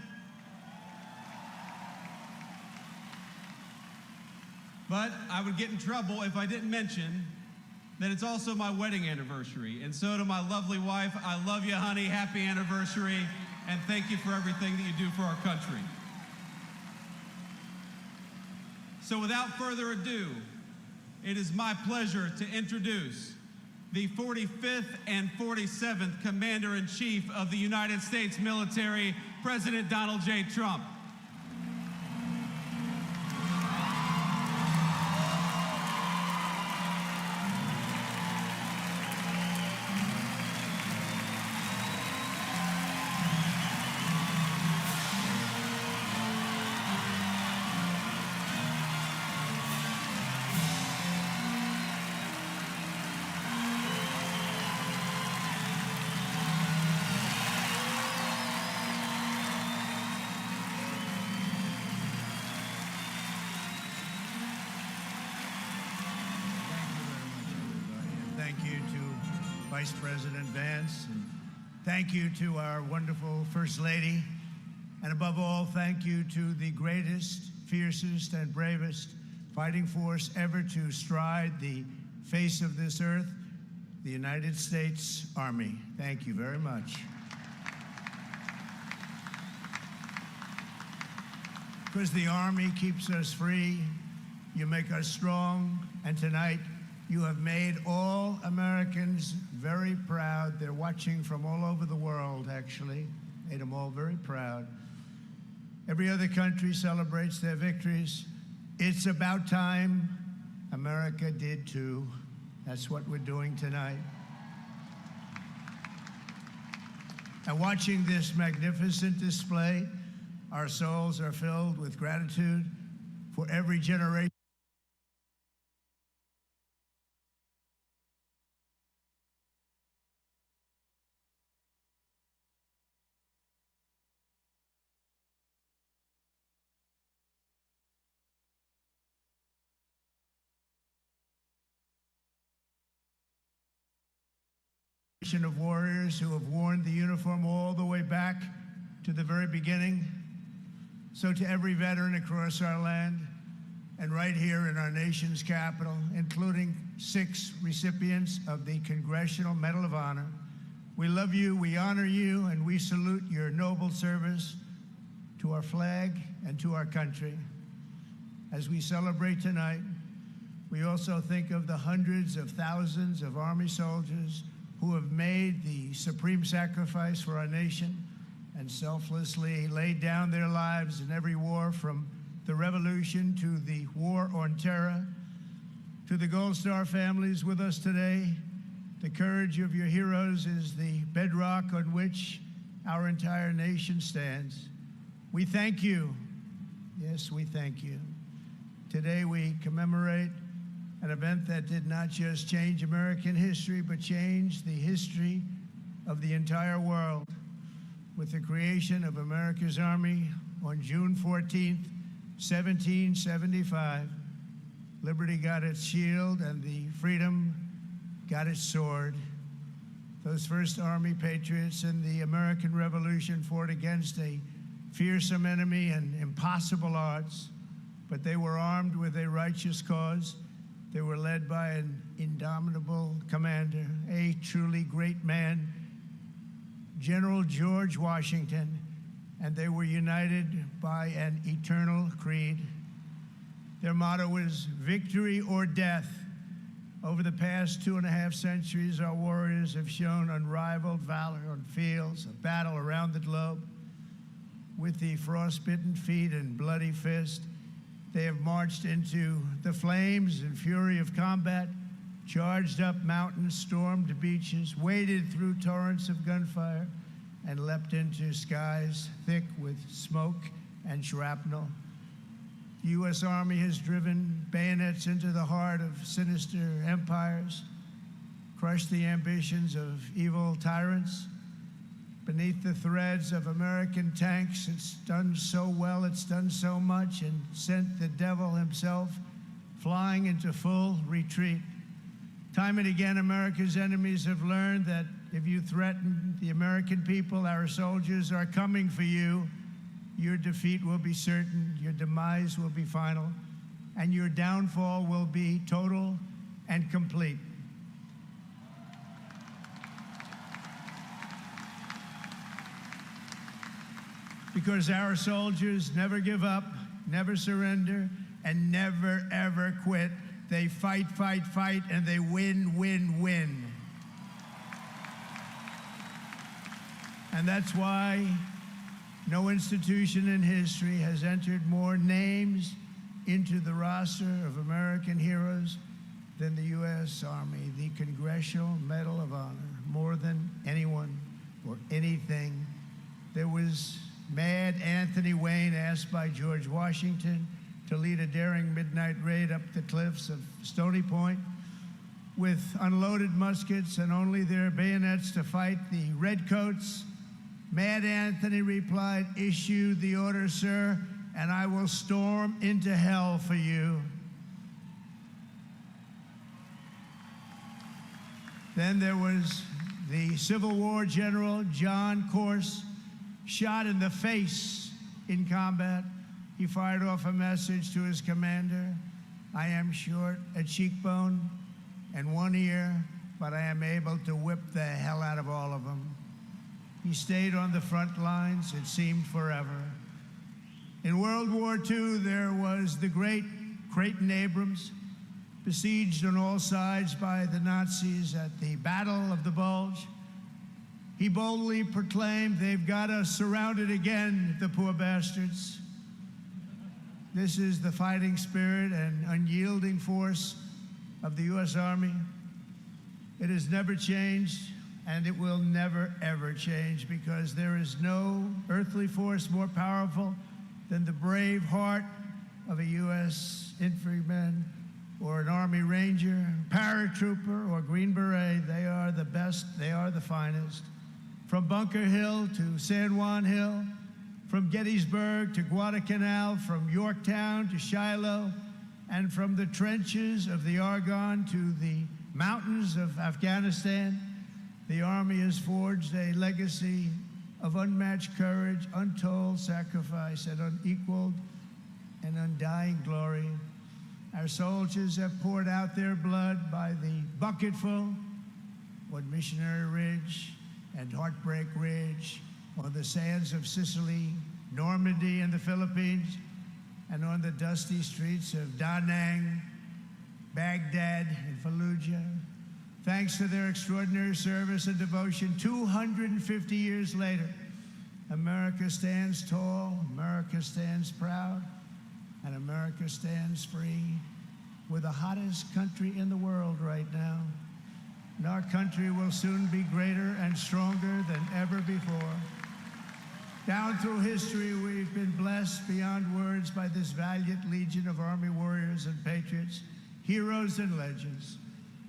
Speaker 21: But I would get in trouble if I didn't mention that it's also my wedding anniversary. And so to my lovely wife, I love you, honey. Happy anniversary. And thank you for everything that you do for our country. So without further ado, it is my pleasure to introduce the 45th and 47th Commander-in-Chief of the United States Military, President Donald J. Trump.
Speaker 8: Thank you to Vice President Vance, and thank you to our wonderful First Lady, and above all, thank you to the greatest, fiercest, and bravest fighting force ever to stride the face of this earth, the United States Army. Thank you very much. Because the Army keeps us free, you make us strong, and tonight, you have made all Americans very proud. They're watching from all over the world, actually. Made them all very proud. Every other country celebrates their victories. It's about time America did too. That's what we're doing tonight. And watching this magnificent display, our souls are filled with gratitude for every generation of warriors who have worn the uniform all the way back to the very beginning. So to every veteran across our land and right here in our nation's capital, including 6 recipients of the Congressional Medal of Honor, we love you, we honor you, and we salute your noble service to our flag and to our country. As we celebrate tonight, we also think of the hundreds of thousands of Army soldiers who have made the supreme sacrifice for our nation and selflessly laid down their lives in every war, from the Revolution to the War on Terror. To the Gold Star families with us today, the courage of your heroes is the bedrock on which our entire nation stands. We thank you. Yes, we thank you. Today we commemorate an event that did not just change American history, but changed the history of the entire world. With the creation of America's Army on June 14th, 1775, liberty got its shield and the freedom got its sword. Those first Army patriots in the American Revolution fought against a fearsome enemy and impossible odds, but they were armed with a righteous cause. They were led by an indomitable commander, a truly great man, General George Washington, and they were united by an eternal creed. Their motto was victory or death. Over the past 2.5 centuries, our warriors have shown unrivaled valor on fields of battle around the globe. With the frostbitten feet and bloody fist, they have marched into the flames and fury of combat, charged up mountains, stormed beaches, waded through torrents of gunfire, and leapt into skies thick with smoke and shrapnel. The U.S. Army has driven bayonets into the heart of sinister empires, crushed the ambitions of evil tyrants. Beneath the threads of American tanks, it's done so well, it's done so much, and sent the devil himself flying into full retreat. Time and again, America's enemies have learned that if you threaten the American people, our soldiers are coming for you. Your defeat will be certain, your demise will be final, and your downfall will be total and complete. Because our soldiers never give up, never surrender, and never, ever quit. They fight, fight, fight, and they win, win, win. And that's why no institution in history has entered more names into the roster of American heroes than the U.S. Army, the Congressional Medal of Honor, more than anyone or anything. There was Mad Anthony Wayne, asked by George Washington to lead a daring midnight raid up the cliffs of Stony Point with unloaded muskets and only their bayonets to fight the redcoats. Mad Anthony replied, "Issue the order, sir, and I will storm into hell for you." Then there was the Civil War general, John Corse, shot in the face in combat. He fired off a message to his commander: "I am short a cheekbone and one ear, but I am able to whip the hell out of all of them." He stayed on the front lines, it seemed forever. In World War II, there was the great Creighton Abrams, besieged on all sides by the Nazis at the Battle of the Bulge. He boldly proclaimed, "They've got us surrounded again, the poor bastards." This is the fighting spirit and unyielding force of the U.S. Army. It has never changed, and it will never, ever change, because there is no earthly force more powerful than the brave heart of a U.S. infantryman or an Army Ranger, paratrooper, or Green Beret. They are the best, they are the finest. From Bunker Hill to San Juan Hill, from Gettysburg to Guadalcanal, from Yorktown to Shiloh, and from the trenches of the Argonne to the mountains of Afghanistan, the Army has forged a legacy of unmatched courage, untold sacrifice, and unequaled and undying glory. Our soldiers have poured out their blood by the bucketful on Missionary Ridge and Heartbreak Ridge, on the sands of Sicily, Normandy, and the Philippines, and on the dusty streets of Da Nang, Baghdad, and Fallujah. Thanks to their extraordinary service and devotion, 250 years later, America stands tall, America stands proud, and America stands free. We're the hottest country in the world right now. And our country will soon be greater and stronger than ever before. Down through history, we've been blessed beyond words by this valiant legion of Army warriors and patriots, heroes and legends.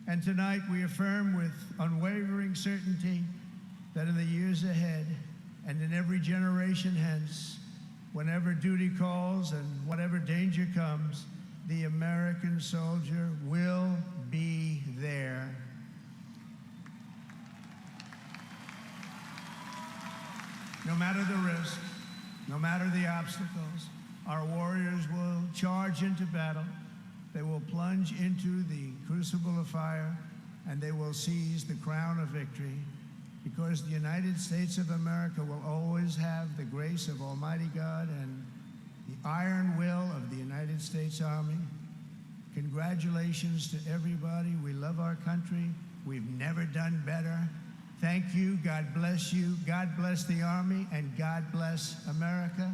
Speaker 8: And tonight we affirm with unwavering certainty that in the years ahead and in every generation hence, whenever duty calls and whatever danger comes, the American soldier will be there. No matter the risk, no matter the obstacles, our warriors will charge into battle. They will plunge into the crucible of fire, and they will seize the crown of victory, because the United States of America will always have the grace of Almighty God and the iron will of the United States Army. Congratulations to everybody. We love our country. We've never done better. Thank you. God bless you. God bless the Army, and God bless America.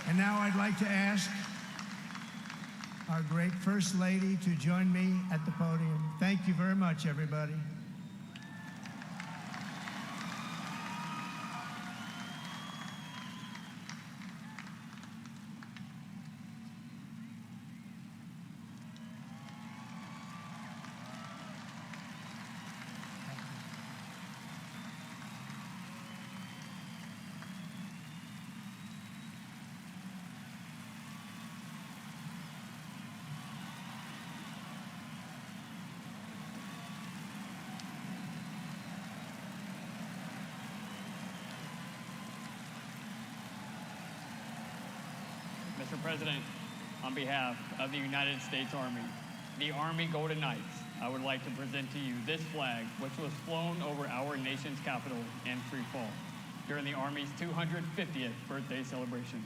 Speaker 8: And now I'd like to ask our great First Lady to join me at the podium. Thank you very much, everybody.
Speaker 2: Mr. President, on behalf of the United States Army, the Army Golden Knights, I would like to present to you this flag, which was flown over our nation's capital in free fall during the Army's 250th birthday celebration.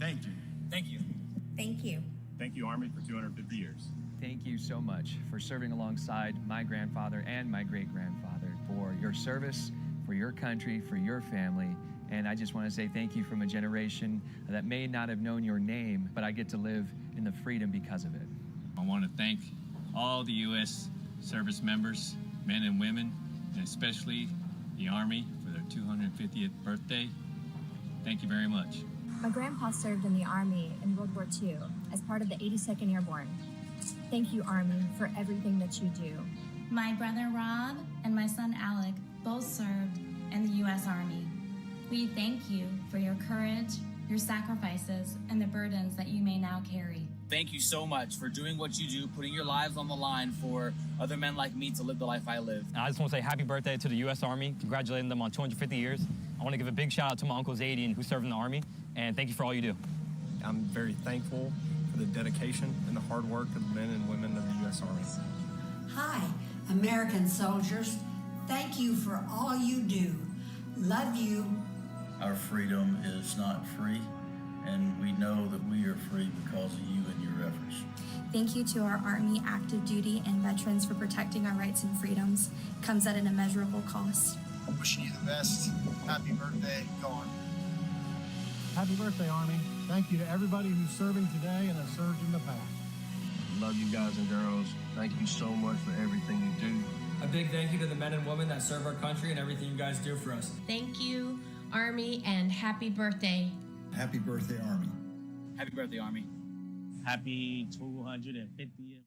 Speaker 4: Thank you.
Speaker 22: Thank you.
Speaker 3: Thank you.
Speaker 4: Thank you, Army, for 250 years.
Speaker 23: Thank you so much for serving alongside my grandfather and my great-grandfather, for your service, for your country, for your family. And I just want to say thank you from a generation that may not have known your name, but I get to live in the freedom because of it.
Speaker 24: I want to thank all the U.S. service members, men and women, and especially the Army for their 250th birthday. Thank you very much.
Speaker 25: My grandpa served in the Army in World War II as part of the 82nd Airborne. Thank you, Army, for everything that you do.
Speaker 26: My brother Rob and my son Alec both served in the U.S. Army. We thank you for your courage, your sacrifices, and the burdens that you may now carry.
Speaker 22: Thank you so much for doing what you do, putting your lives on the line for other men like me to live the life I live.
Speaker 27: I just want to say happy birthday to the U.S. Army, congratulating them on 250 years. I want to give a big shout out to my Uncle Zadian, who served in the Army, and thank you for all you do.
Speaker 6: I'm very thankful for the dedication and the hard work of the men and women of the U.S. Army.
Speaker 28: Hi, American soldiers. Thank you for all you do. Love you.
Speaker 29: Our freedom is not free, and we know that we are free because of you and your efforts.
Speaker 25: Thank you to our Army active duty and veterans for protecting our rights and freedoms. Comes at an immeasurable cost.
Speaker 30: I'm wishing you the best. Happy birthday. Go on.
Speaker 31: Happy birthday, Army. Thank you to everybody who's serving today and has served in the past.
Speaker 6: Love you guys and girls. Thank you so much for everything you do.
Speaker 22: A big thank you to the men and women that serve our country and everything you guys do for us.
Speaker 32: Thank you, Army, and happy birthday.
Speaker 30: Happy birthday, Army.
Speaker 22: Happy birthday, Army.
Speaker 4: Happy 250th.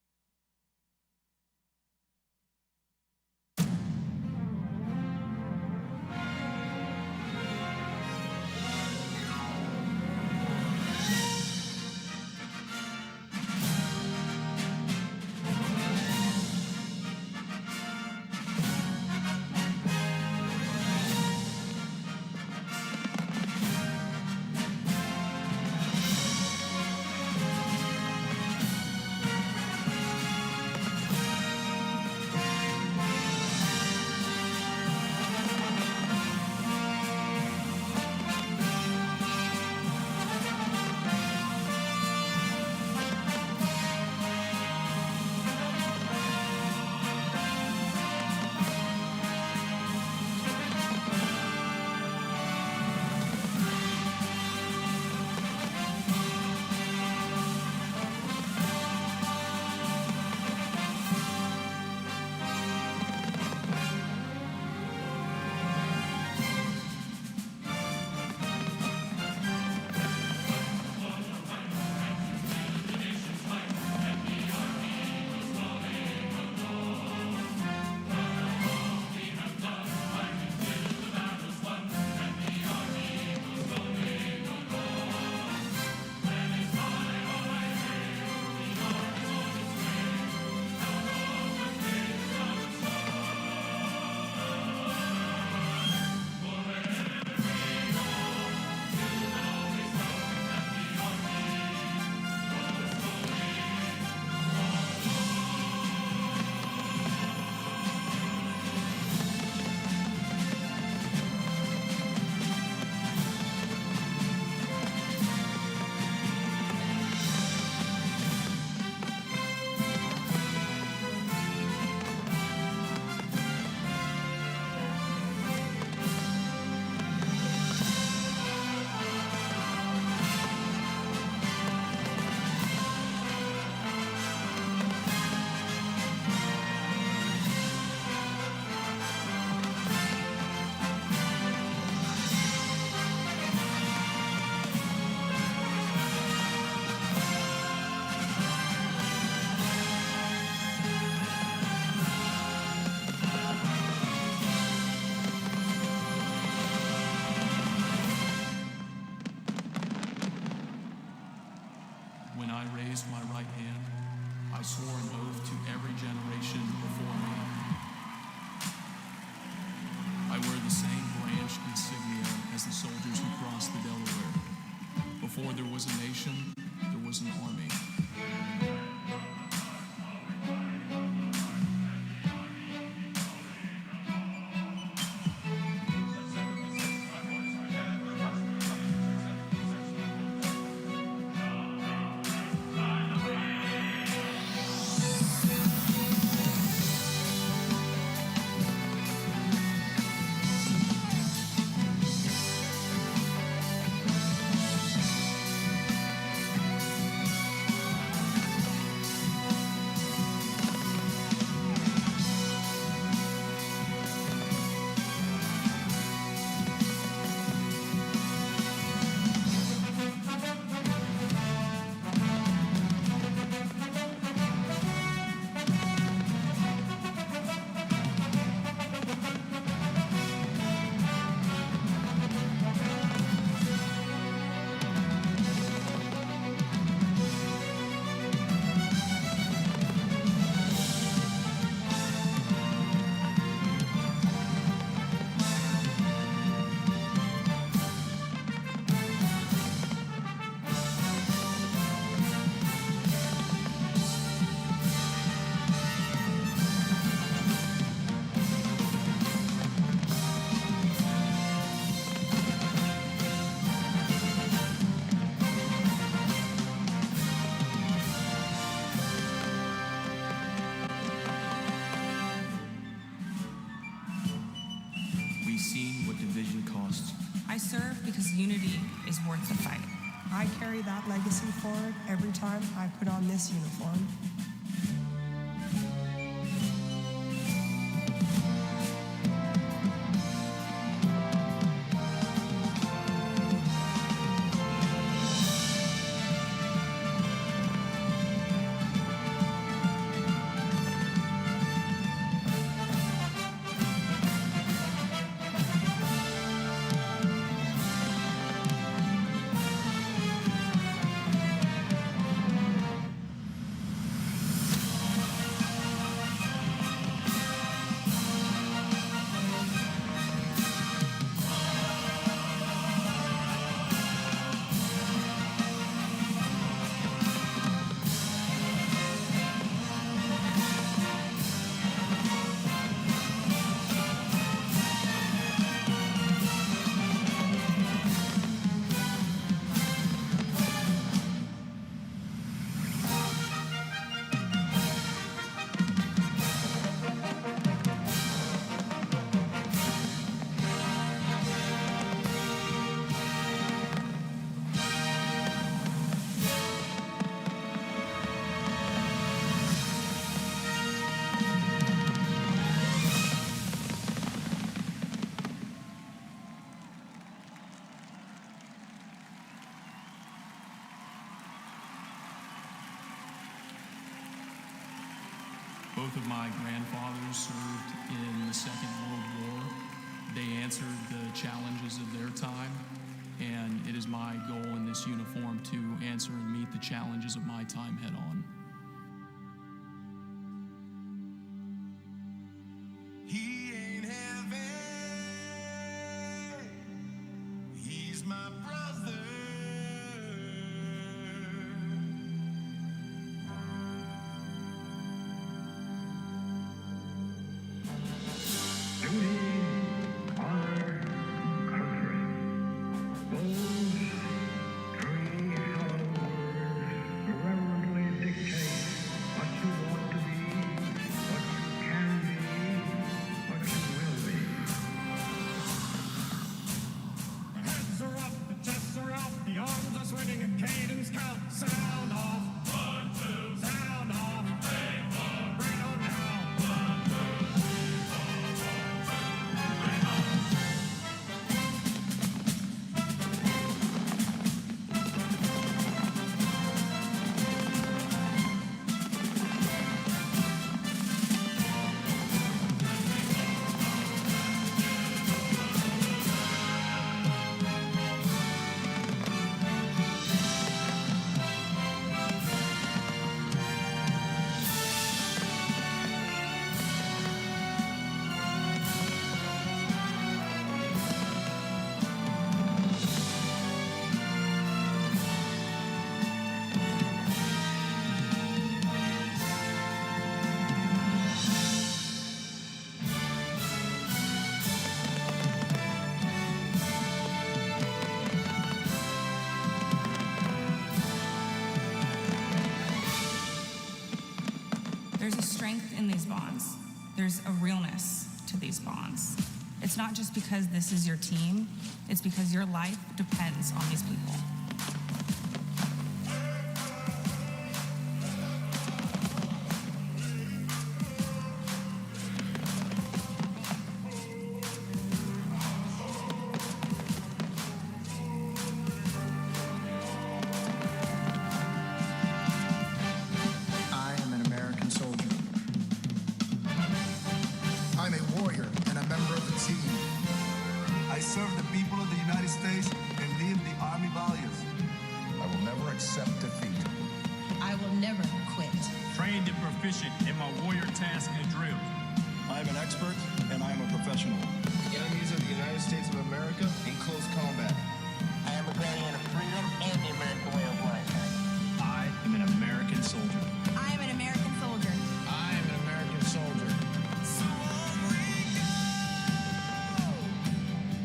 Speaker 5: serve because unity is worth the fight.
Speaker 7: I carry that legacy forward every time I put on this uniform.
Speaker 9: Both of my grandfathers served in the Second World War. They answered the challenges of their time, and it is my goal in this uniform to answer and meet the challenges of my time head on.
Speaker 10: He ain't heaven, he's my brother.
Speaker 5: There's a strength in these bonds. There's a realness to these bonds. It's not just because this is your team, it's because your life depends on these people.
Speaker 10: In my warrior task and drill. I am an expert and I am a professional. Enemies of the United States of America in close combat.
Speaker 11: I am a guardian of freedom and the American way of life.
Speaker 10: I am an American soldier.
Speaker 5: I am an American soldier.
Speaker 10: I am an American soldier. So on we go.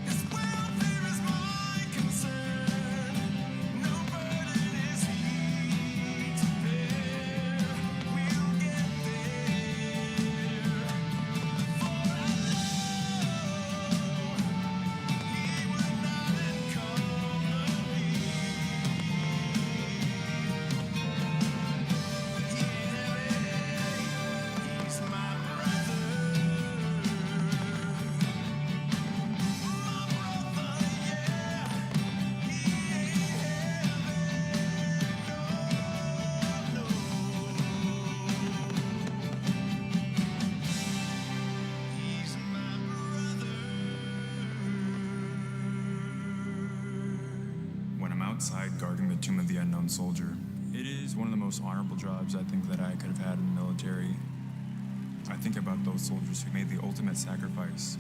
Speaker 10: His welfare is my concern. No burden is he to bear. We'll get there. For I know he would not
Speaker 1: outside guarding the tomb of the unknown soldier. It is one of the most honorable jobs I think that I could have had in the military. I think about those soldiers who made the ultimate sacrifice.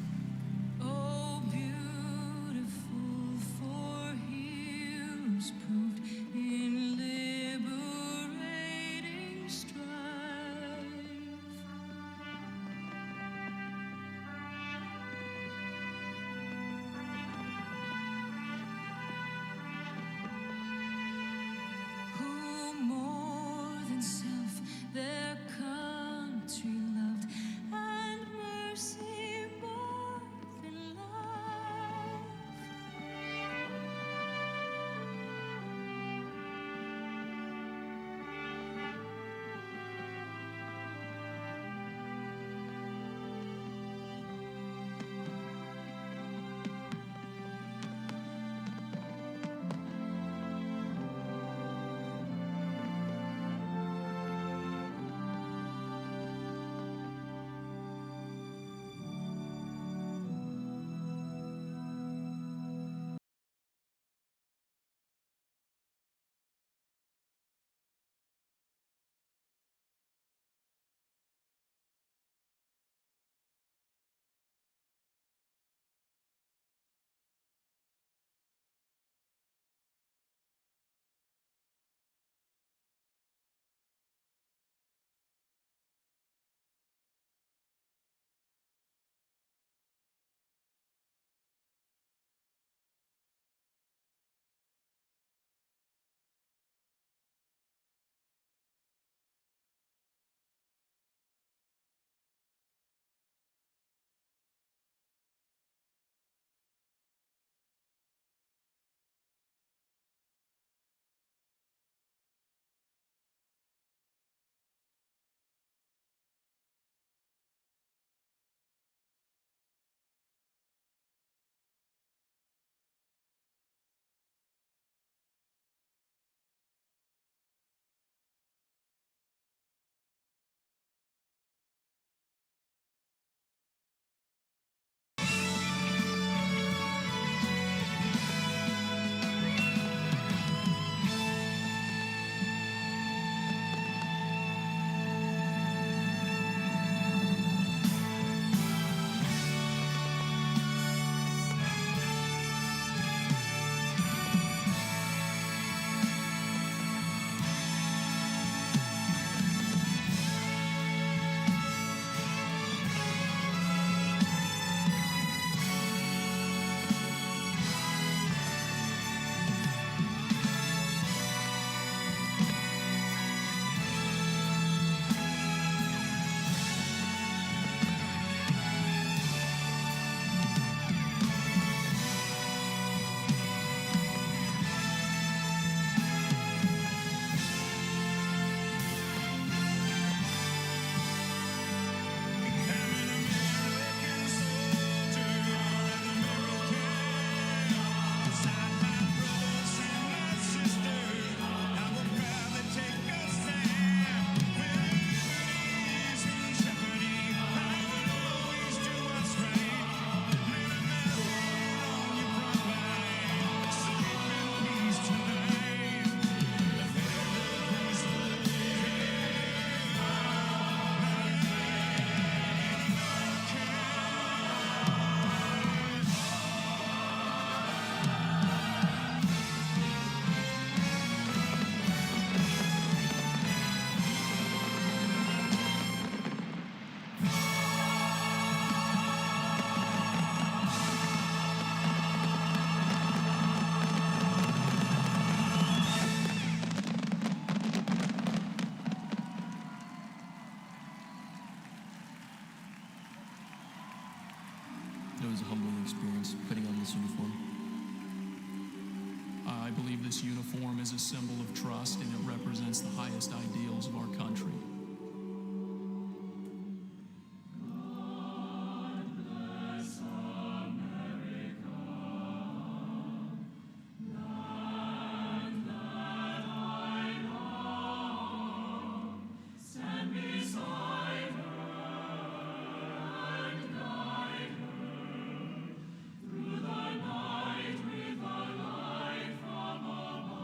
Speaker 8: Oh, beautiful for heroes proved in liberating strife. Who more than self their country loved, and mercy more than life.
Speaker 9: It was a humbling experience putting on this uniform. I believe this uniform is a symbol of trust and it represents the highest ideals of our country.
Speaker 8: Through the night with a light from above.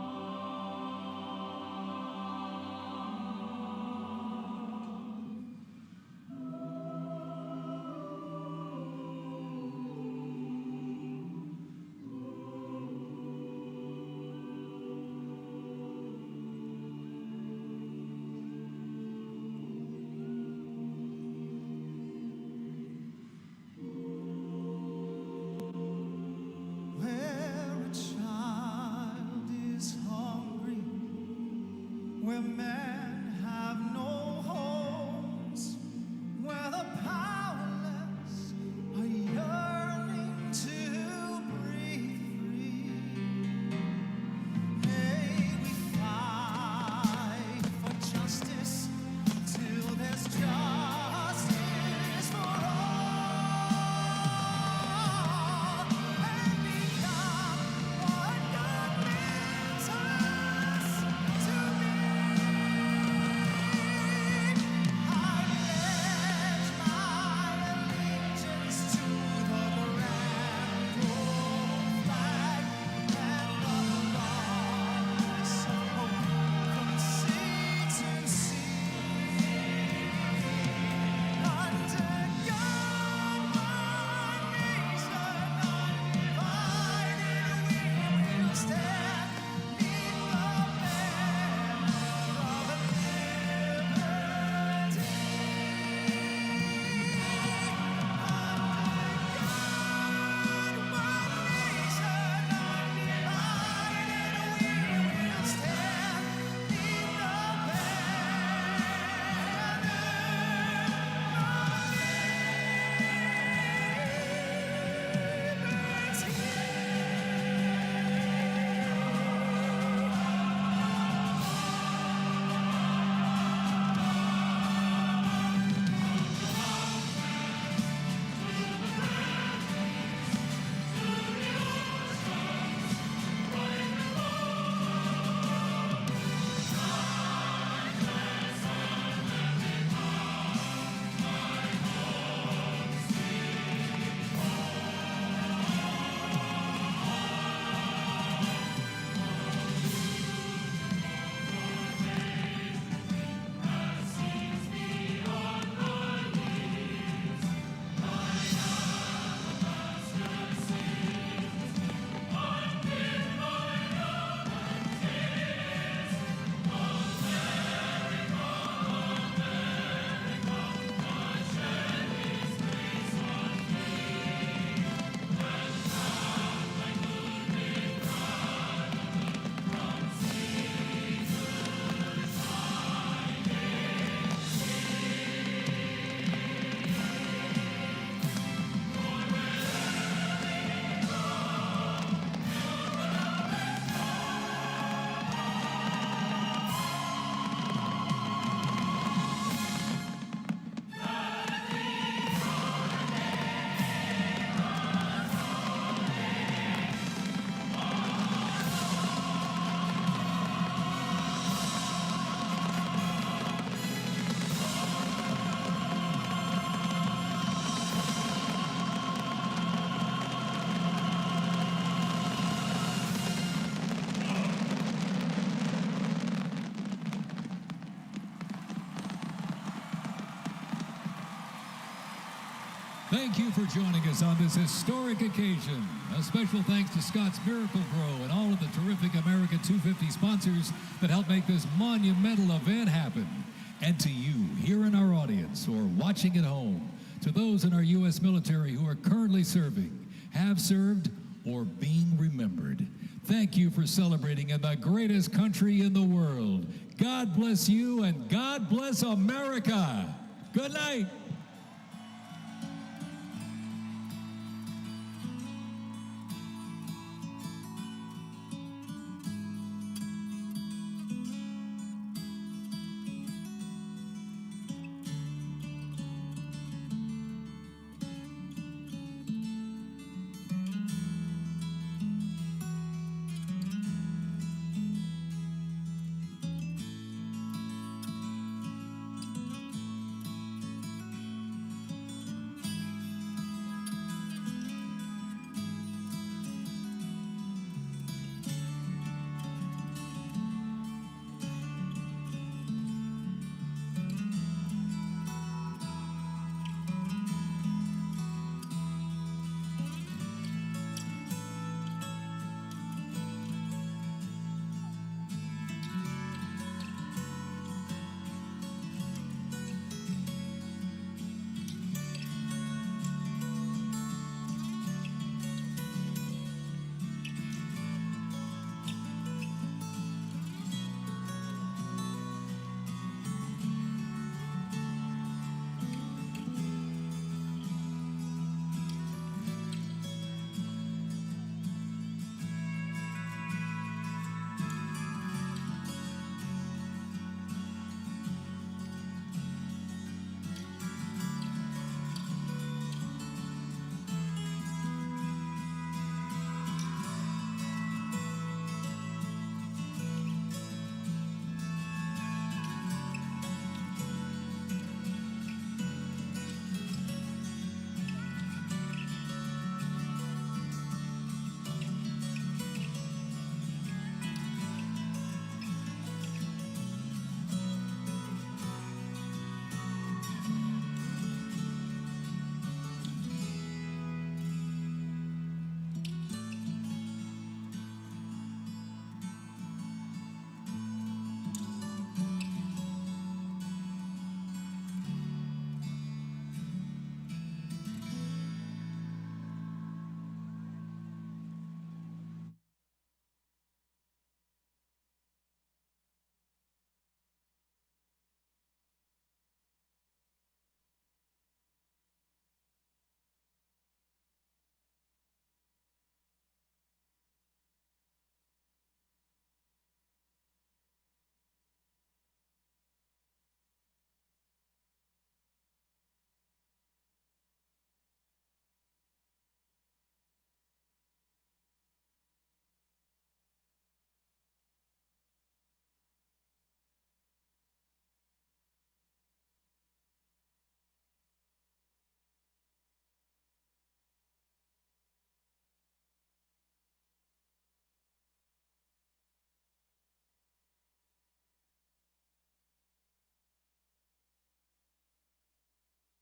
Speaker 2: Thank you for joining us on this historic occasion. A special thanks to Scott's Miracle Grow and all of the terrific America 250 sponsors that helped make this monumental event happen. And to you here in our audience or watching at home, to those in our U.S. military who are currently serving, have served, or being remembered, thank you for celebrating in the greatest country in the world. God bless you and God bless America. Good night.